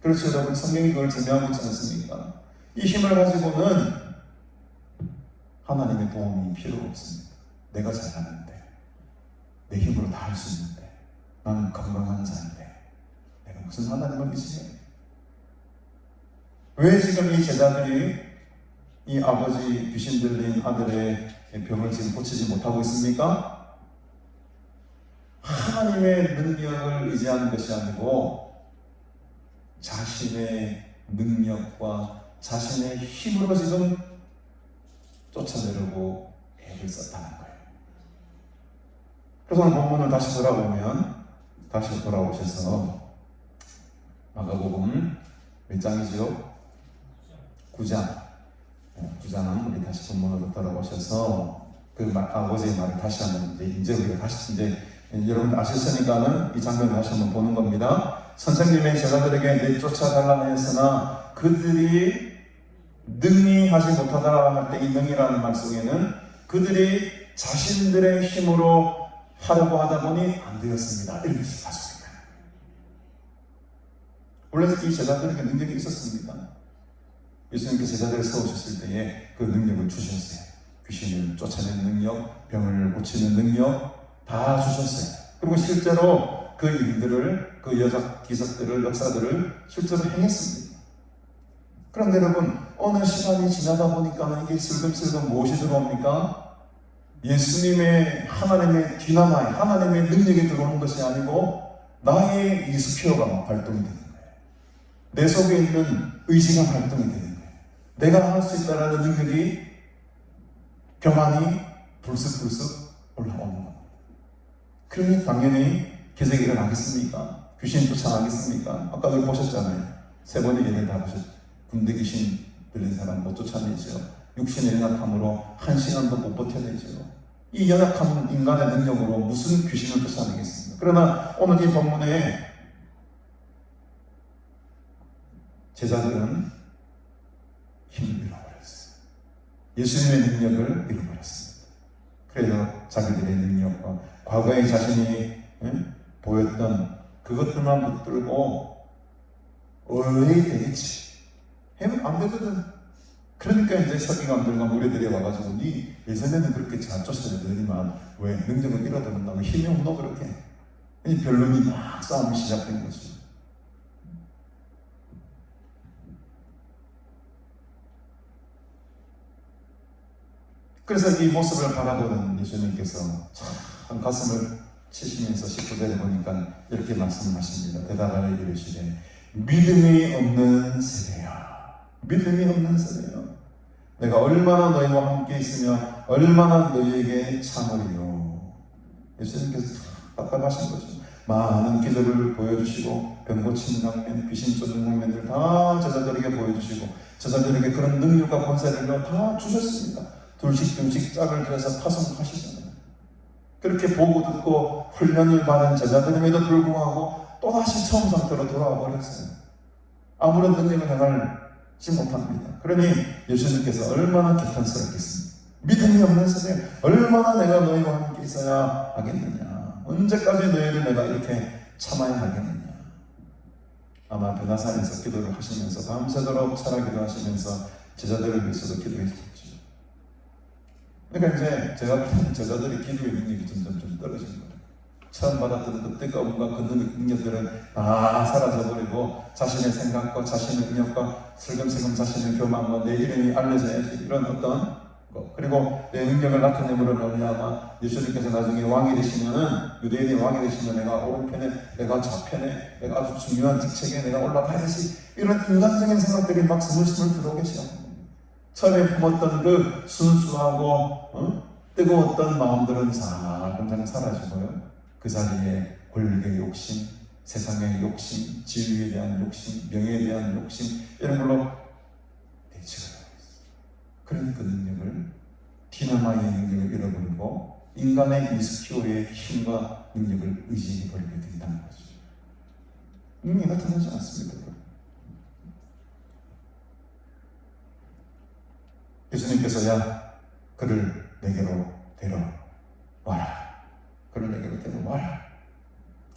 그렇죠 여러분. 성경이 그걸 증명하고 있지 않습니까? 이 힘을 가지고는 하나님의 도움이 필요 없습니다. 내가 잘하는데 내 힘으로 다 할 수 있는데 나는 건강한 자인데 내가 무슨 하나님을 의지해? 왜 지금 이 제자들이 이 아버지 귀신 들린 아들의 병을 지금 고치지 못하고 있습니까? 하나님의 능력을 의지하는 것이 아니고 자신의 능력과 자신의 힘으로 지금 쫓아내려고 애를 썼다는 거예요. 그래서 오늘 본문을 다시 돌아오셔서 마가복음 몇 장이죠? 9장은 우리 다시 본문으로 돌아오셔서 그 아버지의 말을 다시 한번 이제 우리가 다시 이제 여러분 아셨으니까는 이 장면을 다시 한번 보는 겁니다. 선생님의 제자들에게 내쫓아달라고 했으나 그들이 능히 하지 못하다 할 때 이 능이라는 말 속에는 그들이 자신들의 힘으로 하려고 하다 보니 안 되었습니다. 이렇게 가져옵니다. 원래 이 제자들에게 능력이 있었습니다. 예수님께서 제자들을 세우셨을 때에 그 능력을 주셨어요. 귀신을 쫓아내는 능력, 병을 고치는 능력 다 주셨어요. 그리고 실제로 그 일들을, 그 기적들을, 역사들을 실제로 행했습니다. 그런데 여러분, 어느 시간이 지나다 보니까 이게 슬금슬금 무엇이 들어옵니까? 예수님의 하나님의 디나마이, 하나님의 능력이 들어오는 것이 아니고 나의 이스피어가 발동이 되는 거예요. 내 속에 있는 의지가 발동이 되는 거예요. 내가 할 수 있다는 능력이 교만이 불쑥불쑥 올라오는 겁니다. 그러니 당연히 기적이 일어나겠습니까? 귀신이 쫓아나겠습니까? 아까도 보셨잖아요. 3번의 예를 다 보셨죠. 군대 귀신 들린 사람 못 쫓아내죠. 육신의 연약함으로 1시간도 못 버텨내죠. 이 연약한 인간의 능력으로 무슨 귀신을 쫓아내겠습니까? 그러나 오늘 이 본문에 제자들은 힘을 잃어버렸어요. 예수님의 능력을 잃어버렸습니다. 그래서 자기들의 능력과 과거에 자신이 보였던 그것들만 붙들고 왜 되겠지? 해면 안 되거든. 그러니까 이제 서기관들과 무리들이 와가지고 니 예전에는 그렇게 잘 쫓아내더니만 왜 능력을 잃어버린다고 힘이 없노 그렇게. 이 변론이 막 싸움이 시작된 거죠. 그래서 이 모습을 바라보는 예수님께서 참 가슴을 치시면서 19절에 보니까 이렇게 말씀하십니다. 대답하여 이르시되 믿음이 없는 세대야. 믿음이 없는 세대야. 내가 얼마나 너희와 함께 있으며 얼마나 너희에게 참으리요. 예수님께서 답답하신 거죠. 많은 기적을 보여주시고 병 고치는 장면, 귀신 쫓는 장면들 다 제자들에게 보여주시고 제자들에게 그런 능력과 권세를 다 주셨습니다. 둘씩 짝을 들여서 파송하시잖아요. 그렇게 보고 듣고 훈련을 받은 제자들임에도 불구하고 또다시 처음 상태로 돌아와 버렸어요. 아무런 능력을 행하지 못합니다. 그러니 예수님께서 얼마나 개탄스럽겠습니까? 믿음이 없는 세대, 얼마나 내가 너희와 함께 있어야 하겠느냐? 언제까지 너희를 내가 이렇게 참아야 하겠느냐? 아마 베나산에서 기도를 하시면서 밤새도록 차라기도 하시면서 제자들을 위해서도 기도했겠죠. 그러니까 이제 제가 본 제자들의 기도의 능력이 점점 좀 떨어지는 거예요. 처음 받았던 그 뜨거움과 그 능력들은 다 사라져버리고 자신의 생각과 자신의 능력과 슬금슬금 자신의 교만과 내 이름이 알려져야지 이런 어떤 거, 그리고 내 능력을 나타내므로 말미암아 예수님께서 나중에 왕이 되시면은, 유대인이 왕이 되시면 내가 오른편에, 내가 좌편에, 내가 아주 중요한 직책에 내가 올라가야지, 이런 인간적인 생각들이 막 스물스물 들어오기 시작합니다. 처음에 품었던 그 순수하고 뜨거웠던 마음들은 살금살금 사라지고요. 그 자리에 권력의 욕심, 세상의 욕심, 지위에 대한 욕심, 명예에 대한 욕심, 이런 걸로 대치가 되고 있어요. 그런 그 능력을, 디나마의 능력을 잃어버리고 인간의 이스키오의 힘과 능력을 의지해버리게 된다는 거죠. 능력이 나타나지 않습니다. 예수님께서 야, 그를 내게로 데려와라. 그를 내게로 데려와라.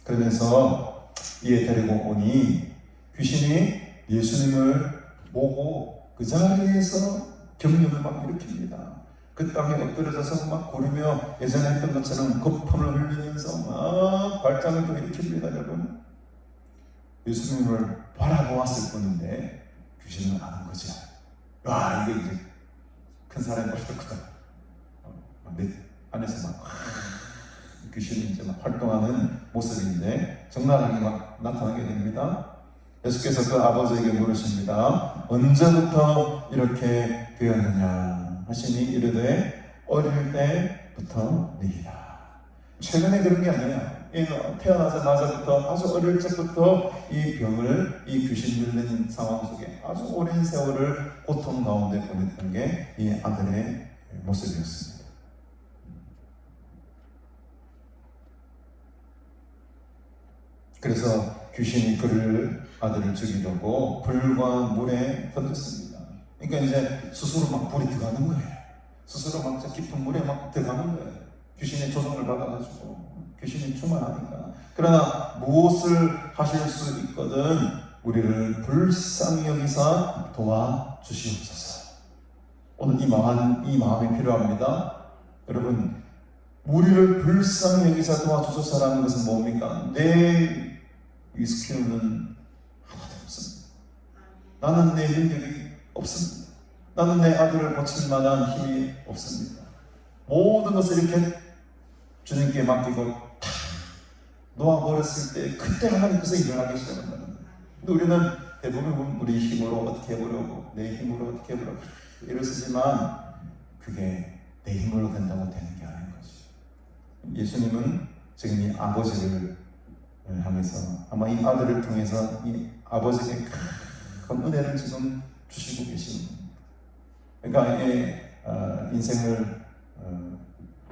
그러면서 이에 데리고 오니 귀신이 예수님을 보고 그 자리에서 경련을 막 일으킵니다. 그 땅에 엎드려져서 막 고르며 예전에 했던 것처럼 거품을 흘리면서 막 발작을 또 일으킵니다. 여러분, 예수님을 바라보았을 뿐인데 귀신은 아는 거죠. 와, 이게 이제 큰 사람이 오셨구나. 내 안에서 막 귀신이 이제 막 활동하는 모습인데 적나라하게 막 나타나게 됩니다. 예수께서 그 아버지에게 물으십니다. 언제부터 이렇게 되었느냐 하시니 이르되 어릴 때부터니이다. 최근에 그런 게 아니에요. 태어나자마자부터 아주 어릴 적부터 이 병을, 이 귀신 들린 상황 속에 아주 오랜 세월을 고통 가운데 보냈던 게 이 아들의 모습이었습니다. 그래서 귀신이 그를, 아들을 죽이려고 불과 물에 던졌습니다. 그러니까 이제 스스로 막 불이 들어가는 거예요. 스스로 막 깊은 물에 막 들어가는 거예요. 귀신의 조종을 받아가지고. 귀신이 충만하니까. 그러나 무엇을 하실 수 있거든 우리를 불쌍히 여기사 도와주시옵소서. 오늘 이 마음이 필요합니다. 여러분, 우리를 불쌍히 여기사 도와주소서라는 것은 뭡니까? 내 위스키로는 하나도 없습니다. 나는 내 능력이 없습니다. 나는 내 아들을 고칠 만한 힘이 없습니다. 모든 것을 이렇게 주님께 맡기고 탁 놓아버렸을 때 그때 하나님께서 일을 하기 시작한다는 거예요. 근데 우리는 대부분 우리 힘으로 어떻게 해보려고, 내 힘으로 어떻게 해보려고 일을 쓰지만 그게 내 힘으로 된다고 되는 게 아닌 거죠. 예수님은 지금 이 아버지를 향해서 아마 이 아들을 통해서 이 아버지에게 큰 은혜를 지금 주시고 계시는 겁니다. 그러니까 이게 인생을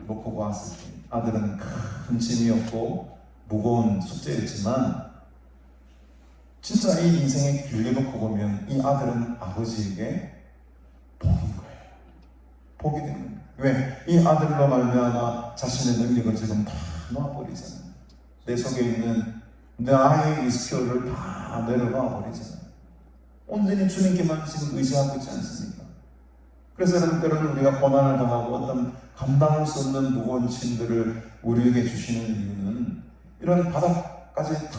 놓고 보았을 때 아들은 큰 짐이었고 무거운 숙제였지만 진짜 이 인생의 길게 놓고 보면 이 아들은 아버지에게 복인 거예요. 복이 된 겁니다. 왜? 이 아들로 말미암아 자신의 능력을 지금 다 놓아버리잖아요. 내 속에 있는 나의 위스키를 다 내려놔버리잖아요. 온전히 주님께만 지금 의지하고 있지 않습니까? 그래서 여러분 때로는 우리가 고난을 당하고 어떤 감당할 수 없는 무거운 짐들을 우리에게 주시는 이유는 이런 바닥까지 다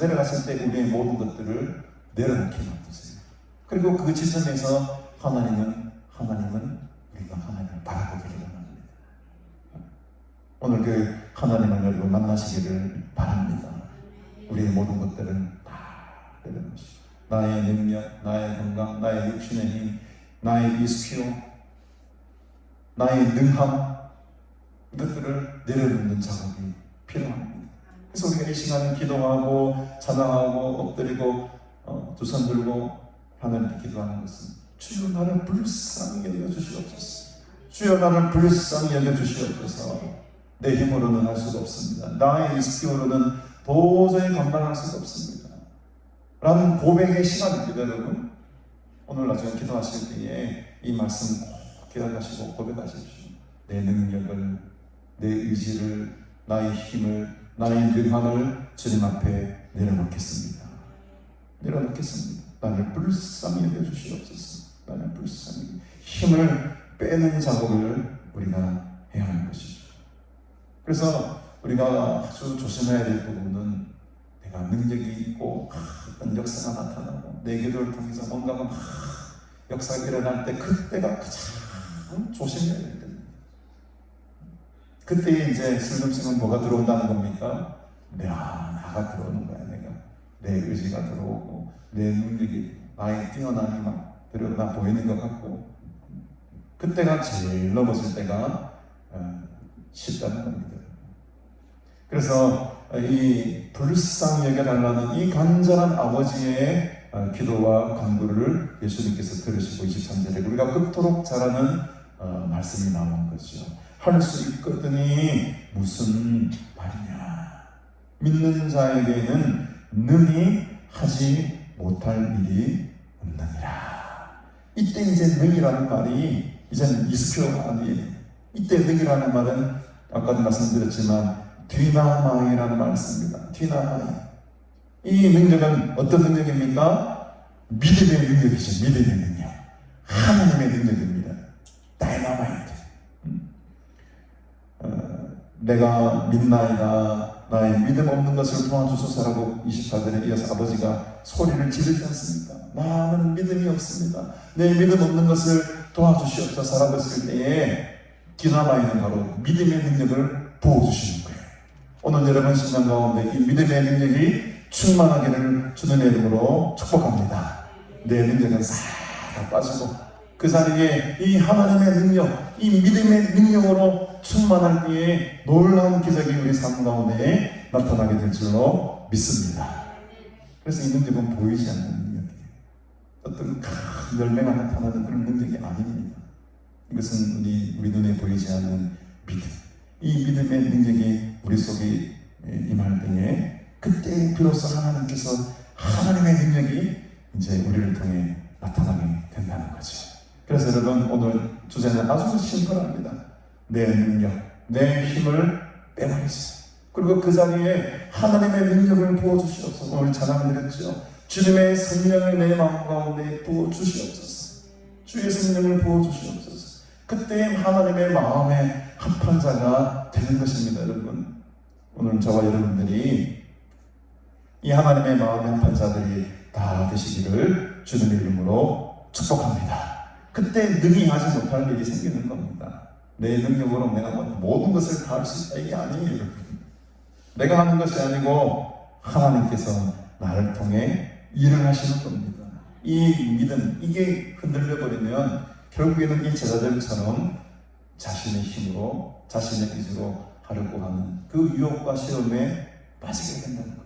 내려갔을 때 우리의 모든 것들을 내려놓게 만드세요. 그리고 그 지점에서 하나님은 우리가 하나님을 바라보기를 원합니다. 오늘 그 하나님을 여러분 만나시기를 바랍니다. 우리의 모든 것들은 다 내려놓으시고 나의 능력, 나의 건강, 나의 육신의 힘, 나의 위스키로, 나의 능함 이것들을 내려놓는 작업이 필요합니다. 그래서 우리가 이 시간에 기도하고 찬양하고 엎드리고 두 손 들고 하나님께 기도하는 것은 주여 나를 불쌍히 여겨주시옵소서. 주여 나를 불쌍히 여겨주시옵소서. 내 힘으로는 할 수가 없습니다. 나의 위스키로는 도저히 감당할 수가 없습니다. 라는 고백의 시간입니다. 여러분 오늘 나중에 기도하실 때에 이 말씀 꼭 기억하시고 고백하십시오. 내 능력을, 내 의지를, 나의 힘을, 나의 능함을 주님 앞에 내려놓겠습니다. 내려놓겠습니다. 나를 불쌍히 여겨주시옵소서. 나를 불쌍히 힘을 빼는 작업을 우리가 해야 하는 것이죠. 그래서 우리가 아주 조심해야 될 부분은 내가 능력이 있고 어떤 역사가 나타나고 내 기도를 통해서 뭔가가 막 역사가 일어날 때 그때가 가장 조심해야 될 때입니다. 그때 이제 슬금슬금 뭐가 들어온다는 겁니까? 나가 들어오는 거야. 내 의지가 들어오고 내 능력이 나의 뛰어남이 막 들어나 보이는 것 같고 그때가 제일 넘어질 때가 쉽다는 겁니다. 그래서 이 불쌍히 여겨달라는 이 간절한 아버지의 기도와 간구를 예수님께서 들으시고 23절에 우리가 그토록 잘하는 말씀이 나온 거죠. 할 수 있거든이 무슨 말이냐. 믿는 자에게는 능히 하지 못할 일이 없느니라. 이때 이제 능이라는 말이 이제는 이스큐어가 아니에요. 이때 능이라는 말은 아까도 말씀드렸지만 디나마이라는 말을 씁니다. 디나마이. 이 능력은 어떤 능력입니까? 믿음의 능력이죠. 믿음의 능력. 하나님의 능력입니다. 다이나마이트. 내가 믿나이다. 나의 믿음 없는 것을 도와주소서라고 24절에 이어서 아버지가 소리를 지르지 않습니까? 나는 믿음이 없습니다. 내 믿음 없는 것을 도와주시옵소서라고 했을 때에 디나마이는 바로 믿음의 능력을 부어주시는 거예요. 오늘 여러분 신앙 가운데 이 믿음의 능력이 충만하기를 주님의 이름으로 축복합니다. 내 능력은 싹 다 빠지고 그 자리에 이 하나님의 능력, 이 믿음의 능력으로 충만할 때에 놀라운 기적이 우리 삶 가운데 나타나게 될 줄로 믿습니다. 그래서 이 능력은 보이지 않는 능력이에요. 어떤 큰 열매가 나타나는 그런 능력이 아닙니다. 이것은 우리 눈에 보이지 않는 믿음. 이 믿음의 능력이 우리 속에 임할 때에 그때 비로소 하나님께서 하나님의 능력이 이제 우리를 통해 나타나게 된다는 거죠. 그래서 여러분 오늘 주제는 아주 심플합니다. 내 능력, 내 힘을 빼버리세요. 그리고 그 자리에 하나님의 능력을 부어주시옵소서. 오늘 찬양드렸죠. 주님의 성령을 내 마음 가운데 부어주시옵소서. 주의 성령을 부어주시옵소서. 그때 하나님의 마음에 합한 자가 되는 것입니다. 여러분, 오늘 저와 여러분들이 이 하나님의 마음에 합한 자들이 다 되시기를 주님의 이름으로 축복합니다. 그때 능히 하지 못할 일이 생기는 겁니다. 내 능력으로 내가 모든 것을 다 할 수 있다, 이게 아니에요. 여러분, 내가 하는 것이 아니고 하나님께서 나를 통해 일을 하시는 겁니다. 이 믿음, 이게 흔들려 버리면 결국에는 이 제자들처럼 자신의 힘으로, 자신의 의지로 하려고 하는 그 유혹과 시험에 빠지게 된다는 거죠.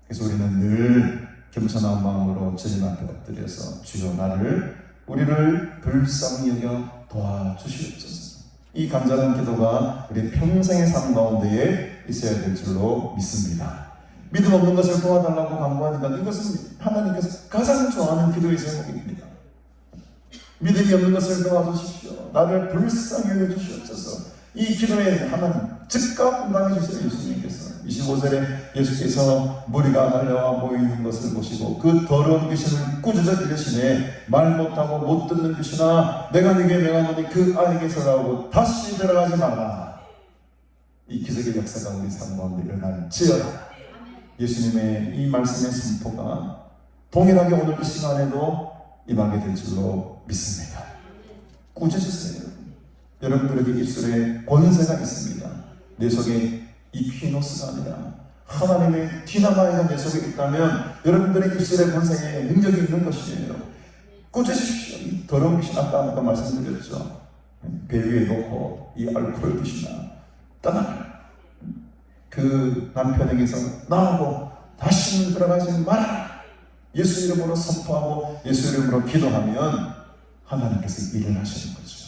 그래서 우리는 늘 겸손한 마음으로 주님 앞에 엎드려서 주여 우리를 불쌍히 여겨 도와주시옵소서. 이 간절한 기도가 우리 평생의 삶 가운데에 있어야 될 줄로 믿습니다. 믿음 없는 것을 도와달라고 간구하니까 이것은 하나님께서 가장 좋아하는 기도의 제목입니다. 믿음이 없는 것을 도와주십시오. 나를 불쌍히 여겨주시옵소서. 이 기도에 하나님 즉각 응답해 주시는 예수님께서 25절에 예수께서 무리가 달려와 모이는 것을 보시고 그 더러운 귀신을 꾸짖어 이르시되 말 못하고 못 듣는 귀신아 내가 네게 명하노니 그 아이에게서 나오고 다시 들어가지 말라. 이 기적의 역사가 우리 삶 가운데 일어날지어다. 예수님의 이 말씀의 선포가 동일하게 오늘 이 시간에도 임하게 될 줄로 믿습니다. 꾸짖으세요. 여러분들에게 입술에 권세가 있습니다. 내 속에 이퀴노스가 아니라 하나님의 디나마이가 내 속에 있다면 여러분들의 입술에 권세에 능력이 있는 것이에요. 꾸짖으십시오. 이 더러운 귀신, 아까 말씀드렸죠. 배 위에 놓고 이 알코올 귀신아 떠나라. 그 남편에게서 나오고 다시는 들어가지 마라. 예수 이름으로 선포하고 예수 이름으로 기도하면 하나님께서 일을 하시는 거죠.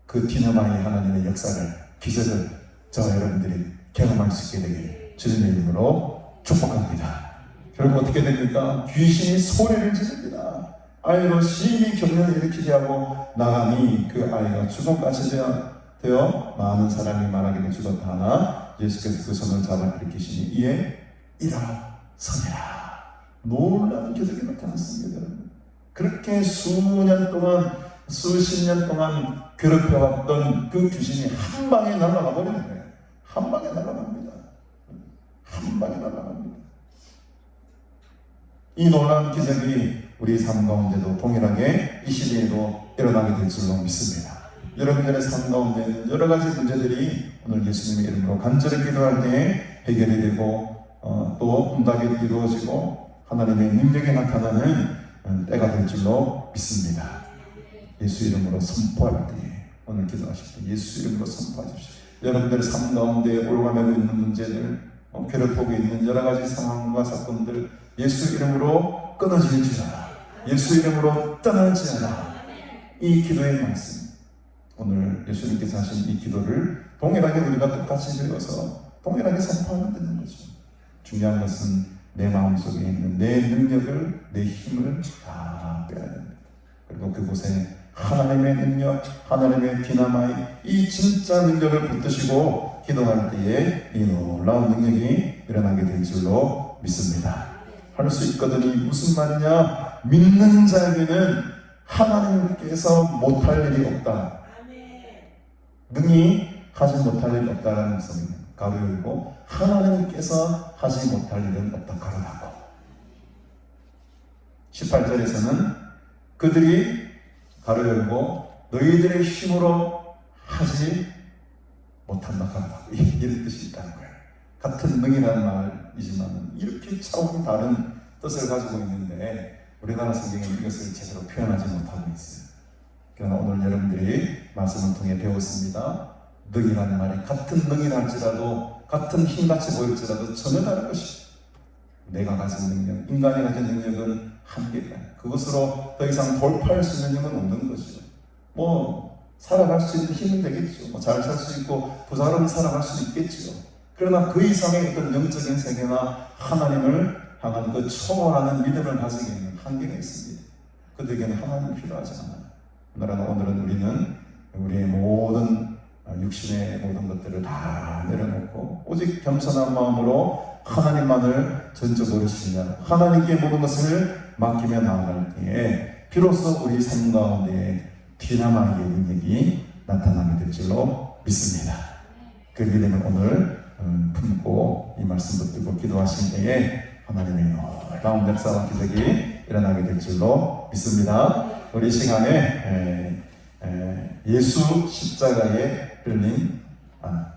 그 디나마의 하나님의 역사를, 기적을 저와 여러분들이 경험할 수 있게 되길 주님의 이름으로 축복합니다. 결국 어떻게 됩니까? 귀신이 소리를 지릅니다. 아이로 심히 경련을 일으키게 하고 나가니 그 아이가 죽음까지 되어 많은 사람이 말하기를 죽었다 하나 예수께서 그 손을 잡아 일으키시니 이에 일어서니라. 놀라운 기적이 나타났습니다. 여러분, 그렇게 수십 년 동안 괴롭혀왔던 그 귀신이 한 방에 날아가 버리는 거예요. 한 방에 날아갑니다. 한 방에 날아갑니다. 이 놀라운 기적이 우리 삶 가운데도 동일하게 이 시대에도 일어나게 될 줄로 믿습니다. 여러분들의 삶 가운데는 여러 가지 문제들이 오늘 예수님의 이름으로 간절히 기도할 때에 해결이 되고 또 응답이 이루어지고 하나님의 능력이 나타나는 때가 될 줄로 믿습니다. 예수 이름으로 선포할 때에 오늘 기도하실 때 예수 이름으로 선포하십시오. 여러분들의 삶 가운데 올가매고 있는 문제들, 괴롭히고 있는 여러 가지 상황과 사건들 예수 이름으로 끊어질지어다. 예수 이름으로 떠날지어다. 이 기도의 말씀, 오늘 예수님께서 하신 이 기도를 동일하게 우리가 똑같이 배워서 동일하게 선포하면 되는 거죠. 중요한 것은 내 마음속에 있는 내 능력을, 내 힘을 다 빼야 됩니다. 그리고 그곳에 하나님의 능력, 하나님의 디나마이, 이 진짜 능력을 붙드시고 기도할 때에 이 놀라운 능력이 일어나게 될 줄로 믿습니다. 할 수 있거든이 무슨 말이냐? 믿는 자에게는 하나님께서 못할 일이 없다. 능히 하지 못할 일이 없다라는 말씀입니다. 가로 열고 하나님께서 하지 못할 일은 없다. 가로 닫고 18절에서는 그들이 가로 열고 너희들의 힘으로 하지 못한다. 가로 닫고 이런 뜻이 있다는 거예요. 같은 능이라는 말이지만 이렇게 차원이 다른 뜻을 가지고 있는데 우리나라 성경은 이것을 제대로 표현하지 못하고 있어요. 그러나 오늘 여러분들이 말씀을 통해 배웠습니다. 능이라는 말이 같은 능이라 할지라도 같은 힘같이 보일지라도 전혀 다른 것이죠. 내가 가진 능력, 인간이 가진 능력은 한계다. 그것으로 더 이상 돌파할 수 있는 힘은 없는 것이죠. 살아갈 수 있는 힘은 되겠죠. 잘 살 수 있고 부자로는 살아갈 수 있겠죠. 그러나 그 이상의 어떤 영적인 세계나 하나님을 향한 그 초월하는 믿음을 가지기에는 한계가 있습니다. 그들에게는 하나님이 필요하지 않아요. 오늘은 우리는 우리의 모든 육신의 모든 것들을 다 내려놓고 오직 겸손한 마음으로 하나님만을 전적으로 신뢰하고 하나님께 모든 것을 맡기며 나아갈 때에 비로소 우리 삶 가운데 디나마의 능력이 나타나게 될 줄로 믿습니다. 그 믿음을 오늘 품고 이 말씀 붙들고 기도하신 때에 하나님의 놀라운 역사와 기적이 일어나게 될 줄로 믿습니다. 우리 이 시간에 예수 십자가에 끌린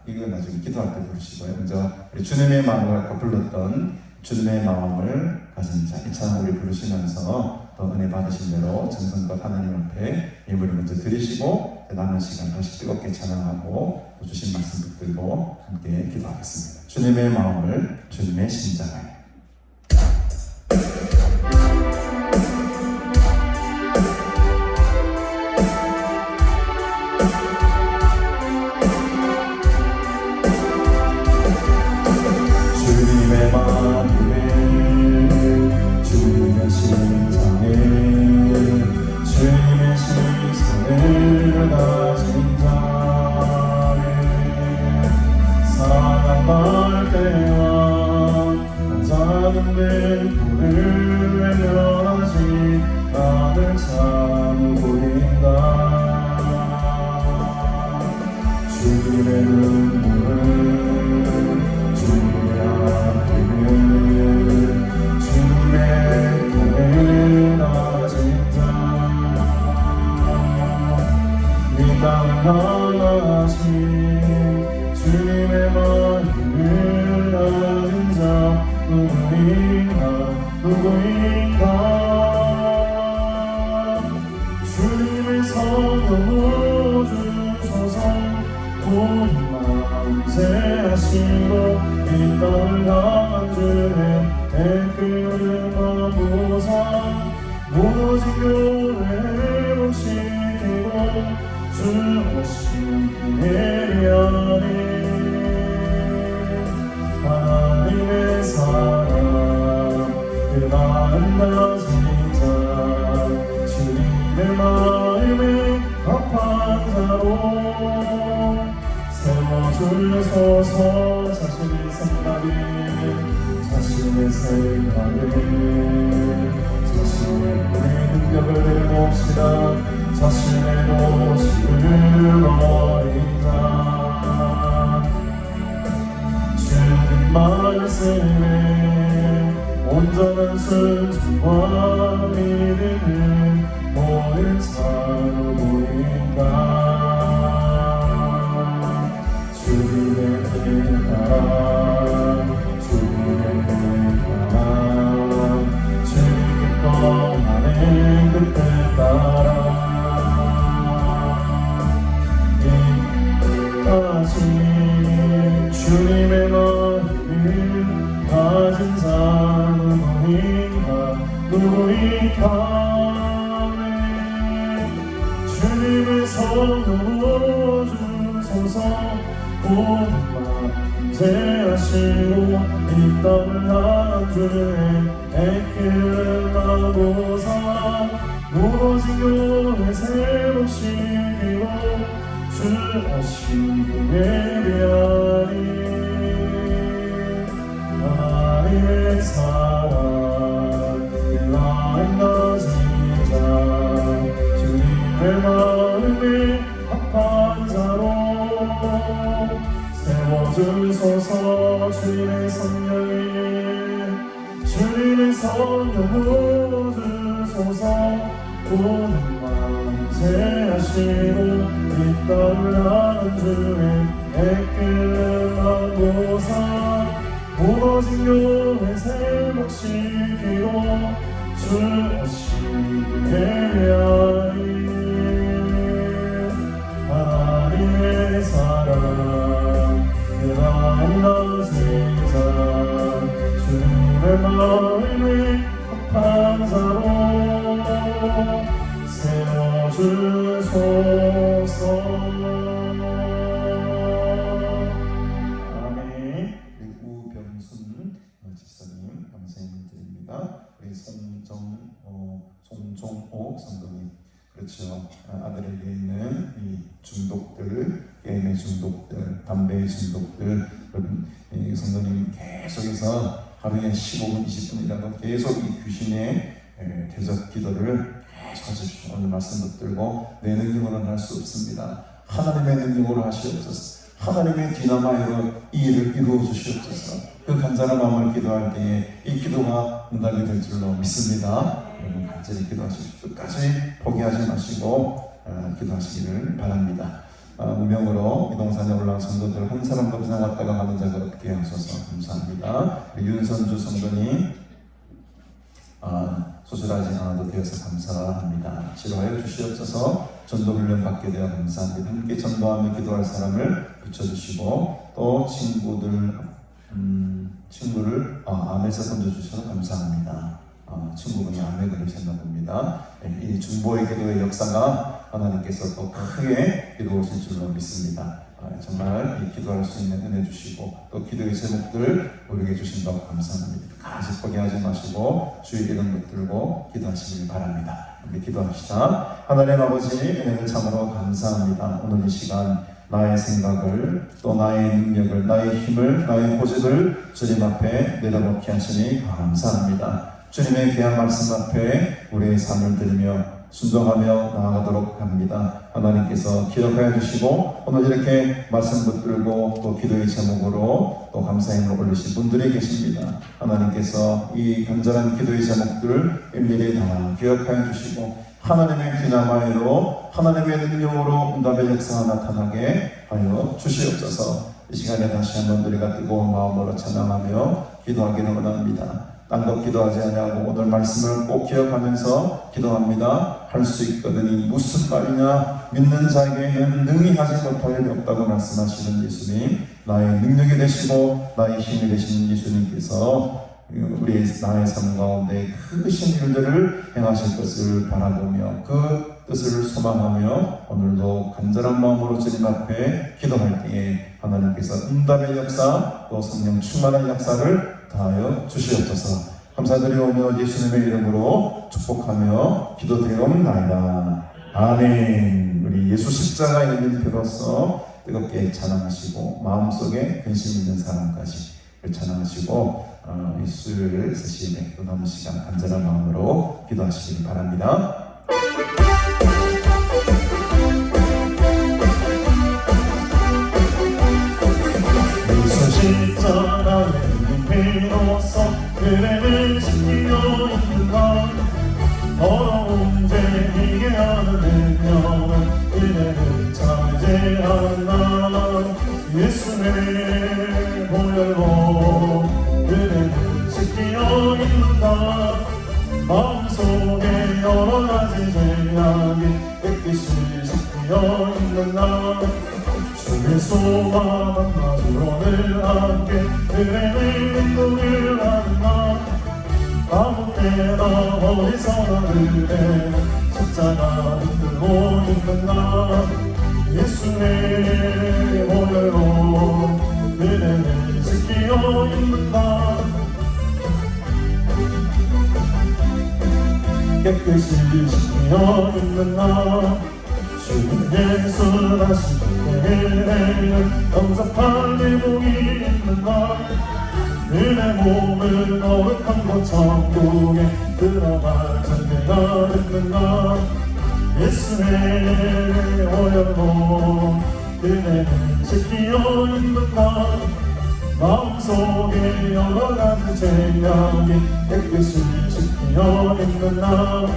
이거 나중에 기도할 때 부르시고요. 먼저 우리 주님의 마음을 갖고 불렀던 주님의 마음을 가진 자, 이 찬양을 부르시면서 또 은혜 받으신 대로 정성껏 하나님 앞에 예물을 먼저 드리시고 남은 시간 다시 뜨겁게 찬양하고 또 주신 말씀 붙들고 함께 기도하겠습니다. 주님의 마음을 주님의 심장을. 주님의 마음을 주님의 심장을 주님의 시선을 가진 자를 사랑할 때와 작은 불을 외면하지 않을 참 보인다. 주님의 눈물을 주님의 아픔을 주님의 통을 가진 자 이 땅 하나씩 주님의 마음을 가진 자 누구인가 주님의 성령으로 주소서 우리 마음 제하시고 이 땅을 향한 주의 애끓는 마보사 무너진 교회 회복시키고 주 오신 예배하니 하나님의 사랑 그 마음 가진 자 주님의 마음에 합한 자로 세워주소서. 자신의 생각을 자신의 능력을 내봅시다. 자신의 모습을 버린 자 주님 말씀에 온전한 순종과 믿음을 모인 자로 보인다. 주님의 뜻 따라 주님의 뜻 따라 주님 기뻐하는 그 뜻 따라 이까지 주님의 마음을 가진 자 누구인가 주님의 성령으로 주소서 모든 마음 제하시고 이 땅을 향한 주의 애길 마보사 무너진 교회 새롭시기로 주 오시고 예배하니 하나님의 사랑 그 마음 가진 자 주님의 마음에 합한 자로 세워주소서. 주님의 성령으로 주소서 모든 마음 제하시고 이 땅을 향한 주의 애길 마보사 무너진 교회 회복시키고 주 오시고 예배하니 하나님의 사랑 그 마음 가진 자 주님의 마음에 합한 자로 세워주소서. 아멘. 우병순 집사님 감사의 드립니다. 우리 송종옥 성도님, 그렇죠. 아들에게 있는 이 중독들, 게임의 중독들, 담배의 중독들, 이 성도님 계속해서 하루에 15분, 20분이라도 계속 이 귀신의 대적 기도를 계속 축복하십시오. 오늘 말씀 붙들고 내 능력으로는 할 수 없습니다. 하나님의 능력으로 하시옵소서. 하나님의 디나마이로 이 일을 이루어 주시옵소서. 그 간절한 마음을 기도할 때에 이 기도가 응답이 될 줄로 믿습니다. 여러분 간절히 기도하십시오. 끝까지 포기하지 마시고 기도하시기를 바랍니다. 무명으로 이동산에 올라온 성도들 한 사람도 그냥 왔다가 가는 자가 없게 하소서. 감사합니다. 윤선주 성도님 수술하지 않아도 되어서 감사합니다. 치료하여 주시옵소서. 전도훈련 받게 되어 감사합니다. 함께 전도하며 기도할 사람을 붙여주시고 또 친구를 암에서 던져주셔서 감사합니다. 친구분이 암에 걸리셨나 봅니다. 이 중보의 기도의 역사가 하나님께서 또 크게 이루어질 줄로 믿습니다. 정말 이 기도할 수 있는 은혜 주시고 또 기도의 제목들 우리에게 주신다고 감사합니다. 끝까지 포기하지 마시고 주의 이름 붙들고 기도하시길 바랍니다. 우리 기도합시다. 하나님 아버지 은혜를 참으로 감사합니다. 오늘 이 시간 나의 생각을 또 나의 능력을 나의 힘을 나의 고집을 주님 앞에 내려놓게 하시니 감사합니다. 주님의 귀한 말씀 앞에 우리의 삶을 들으며 순종하며 나아가도록 합니다. 하나님께서 기억하여 주시고 오늘 이렇게 말씀 붙들고 또 기도의 제목으로 또 감사의 힘을 올리신 분들이 계십니다. 하나님께서 이 간절한 기도의 제목들을 일일이 다 기억하여 주시고 하나님의 디나마이로 하나님의 능력으로 응답의 역사가 나타나게 하여 주시옵소서. 이 시간에 다시 한번 우리가 뜨거운 마음으로 찬양하며 기도하기를 원합니다. 딴 것 기도하지 아니하고 오늘 말씀을 꼭 기억하면서 기도합니다. 할 수 있거든이 무슨 말이냐. 믿는 자에게는 능히 하지 못할 일이 없다고 말씀하시는 예수님, 나의 능력이 되시고 나의 힘이 되시는 예수님께서 우리의 나의 삶 가운데 크신 일들을 행하실 것을 바라보며 그 뜻을 소망하며 오늘도 간절한 마음으로 주님 앞에 기도할 때에 하나님께서 응답의 역사 또 성령 충만한 역사를 다하여 주시옵소서. 감사드리오며 예수님의 이름으로 축복하며 기도드리옵나이다. 아멘. 우리 예수 십자가의 이름표로서 뜨겁게 찬양하시고 마음속에 근심 있는 사람까지 찬양하시고 이 수요일 세시에 또 남은 시간 간절한 마음으로 기도하시길 바랍니다. 예수 십자가의 이름으로써 은혜를 지키려 있는가. 더러운 죄 이게 하는 능력은 은혜를 차지하나. 예수의 보혈로 은혜를 지키려 있는가. 마음속에 여러 가지 죄악이 깨끗이 지키려 있는가. 주의 소망 마주로늘 함께 은혜를 인도를 하는가. 아무 때나 어디서나 은혜는 십자가 들고 있는가. 예수의 보혈로 은혜를 지키려 있는가. 깨끗이 지키려 있는가. 주님 예수 다시 은혜를 영접할 내복이 있는가. 은혜 몸을 거룩한 곳 천국에 들어갈 전개가 있는가. 예수의 보혈로 은혜를 지키려 있는가. 마음속에 여러 가지 죄악이 깨끗이 지키려 있는가.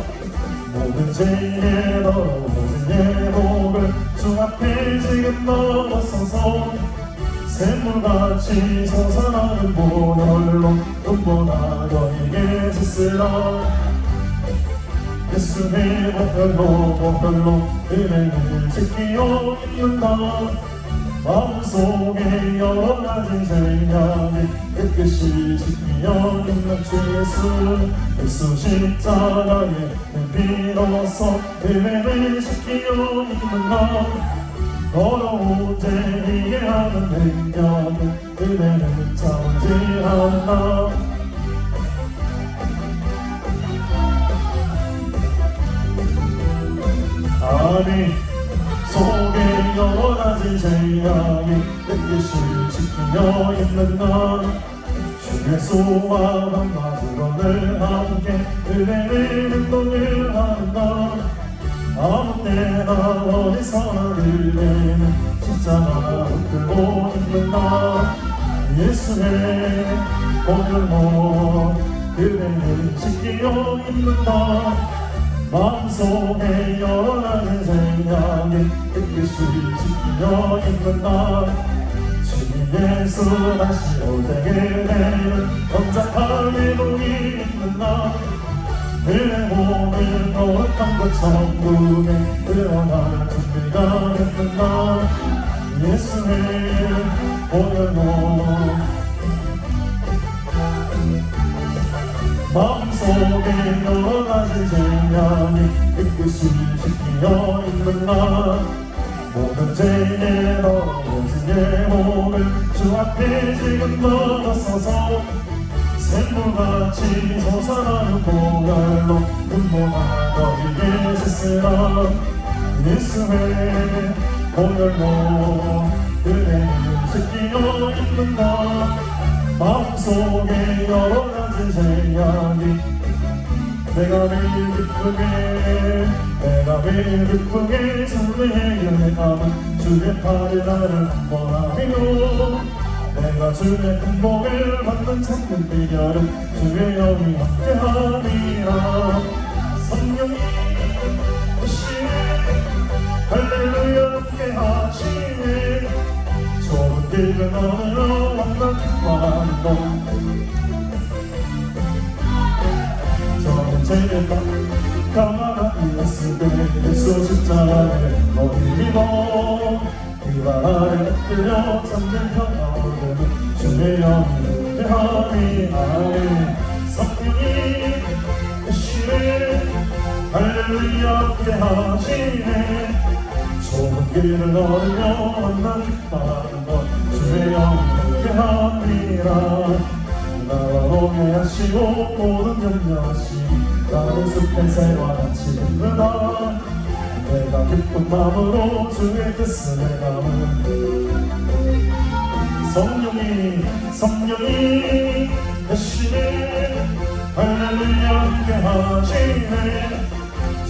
모든 죄의 모든 예복을 주 앞에 지금 넘어서서 샘물같이 솟아나는 보혈로 눈보나 너에게 짓으라. 예수의 보혈로 은혜를 지키려 있는가. 마음속에 여러 가지 죄악이 깨끗이 지키려 있는 주 예수 십자가의 피로써 은혜를 지키려 있는가. 더러운 죄 이게 하는 능력은 은혜를 차지하나. 아니 속에 여러 가지 죄악이 깨끗이 지키려 있는가. 주의 소망 마주로늘 함께 은혜를 인도를 하는가. 아무 때나 어디서나 그대는 십자가 붙들고 있는다. 예수의 보혈로 그대는 지키려 있는다. 마음속에 여러 가지 생각이 끝끝이 지키려 있는다. 주님 예수 다시 올 때에는 언제나 미국이 있는다. 그의 몸을 거룩한 것 천국에 들어갈 준비가 됐는다. 예수의 보혈로 마음속에 여러 가지 생각이 끝끝이 지키려 있는다. 모든 죄에 더러워진 내 몸을 주 앞에 지금 넣어서서 샘물같이 솟아나는 보혈로 눈보다 너희에 씻으라. 예수의 보혈로 그대는 지키려 있는다. 마음속에 여러 가지 생각이 내가 매일 기쁘게 설레게 내감은 주의 팔에 나를 한번하며 내가 주의 행복을 받는 찾는 비결은 주의 영이 함께하리라. 성령이 오시네 할렐루야 함께하시네. 좁은 길을 걸으러 만나 기뻐하는 것. 저는 제게 강한 예수 그리스도 십자가에 너희 믿어 그발 아래 엎드려 잠든 평화를 주의 영이 함께하리. 아멘. 성령이 오시네 할렐루야 함께하시네. 좁은 길을 걸으며 만나 기뻐하는 것 주의 영이 함께하리라. 나와 동행하시고 모든 염려하시니 나는 숲의 새와 같이 기쁘다. 내가 기쁜 마음으로 주의 뜻을 행함은 성령이 되시네 할렐루야 함께하시네.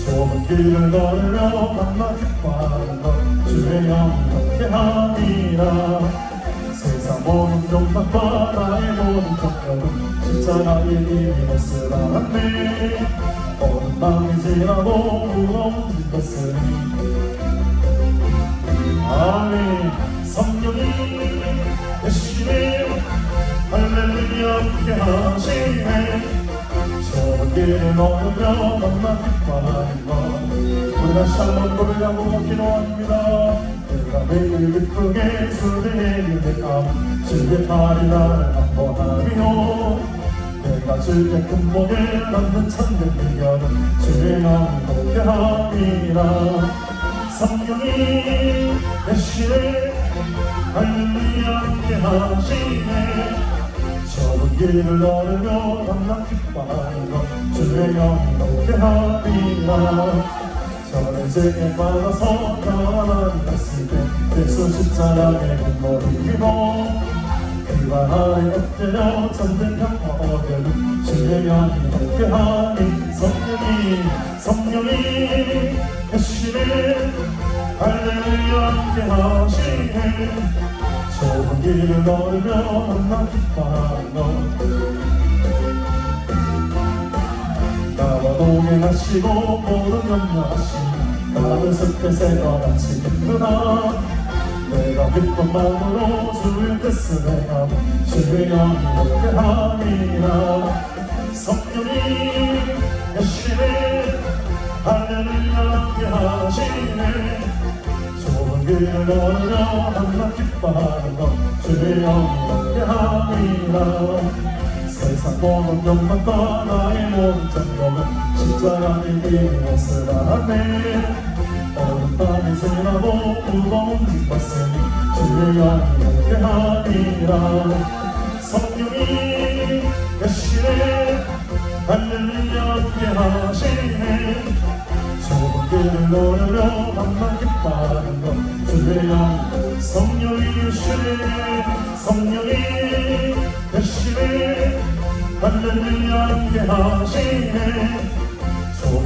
좁은 길을 걸으며 만나 기뻐하는 것 주의 영이 함께하리라. 세상 모든 욕망과 나의 모든 걱정은 십자가의 이미 몫을 알았네. 어느 밤이 지나도 무거운 짐 아멘. 성령이 되시네 할렐루야 함께하시네. 좁은 길을 걸으며 만나 기뻐하는 것 우리 다시 한번 고백하고 기도합니다. 내가 매일 기쁘게 주의 기대함 주의 팔이 나를 한번하며 내가 주의 금복을 만든 참된 비결은 주의 영이 함께하리라. 성령이 되시네 할렐루야 함께하시네. 좁은 길을 걸으며 만나 기뻐하는 것 주의 영이 함께하리라. 저는 제게 받아서 가만히 갔을 때 예수 십자가의 눈물이 흘리고 그발 아래 엎드려 잠든 평화 얻은 주의 영이 함께하니. 성령이 되시네 할렐루야 함께하시네. 좁은 길을 걸으며 만나 기뻐하는 것 나와 동행하시고 모든 염려하시니 나는 숲의 새와 같이 기쁘다. 내가 기쁜 마음으로 주의 뜻을 행하면 주의 영이 함께하리라. 성령이 되시네 할렐루야 함께하시네. 좁은 길을 걸으며 만나 기뻐하는 것 주의 영이 함께하리라. 세상 모든 욕망과 나의 모든 장벽은 십자가의 이미 몫을 알았네. 어느 밤이 지나고 무거운 짐 벗으니 주의 영이 함께하리라. 성령이 되시네 할렐루야 함께하시네. 좁은 길을 걸으며 만나 기뻐하는 것 주의 영이. 성령이 되시네 할렐루야 함께하시네. 좁은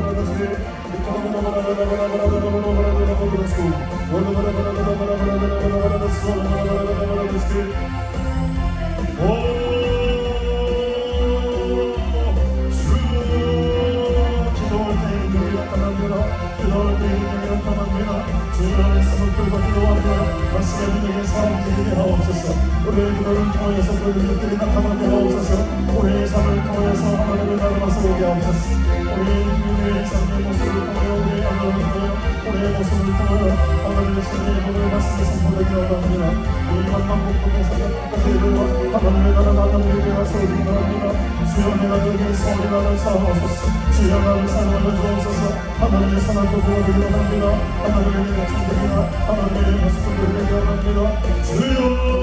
주의 말씀을 붙들고 기도하며 말씀의 능력에 사람들에게 하옵소서. 우리의 기도를 통해서 그 능력들이 나타나게 하옵소서. 우리의 삶을 통해서 하나님의 나라가 세우게 하옵소서. 우리의 삶의 모습을 통하여 우리의 언어를 통하여 우리의 모습을 통하여 하나님의 신의 몸을 말씀에 선포되게 하옵니다. 이 만만복복의 사역까지 이르러 하나님의 나라 나라를 세우기 바랍니다. 주여 내가 여기 서울의 나라를 사하옵소서. 주여 나를 사랑하여 주옵소서. 하나님의 선한 도구가 되기로 합니다. 하나님의 백성들이나 하나님의 모습을 되게 합니다. 주여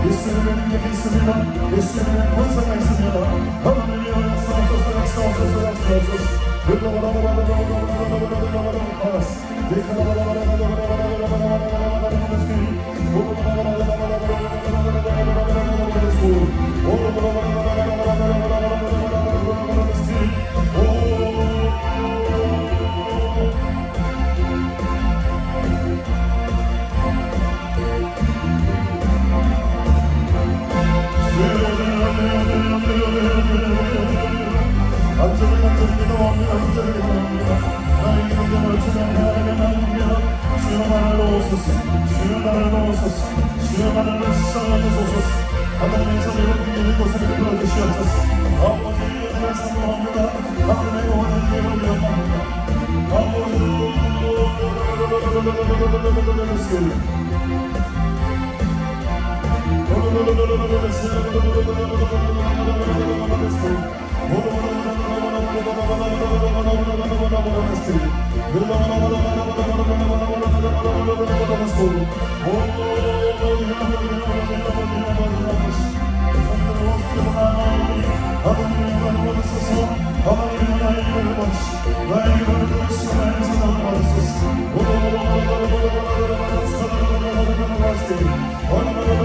예수님의 능력이 있습니다. 예수님의 권세가 있습니다. 하나님의 역사하소서 역사하소서 역사하소서. Oh,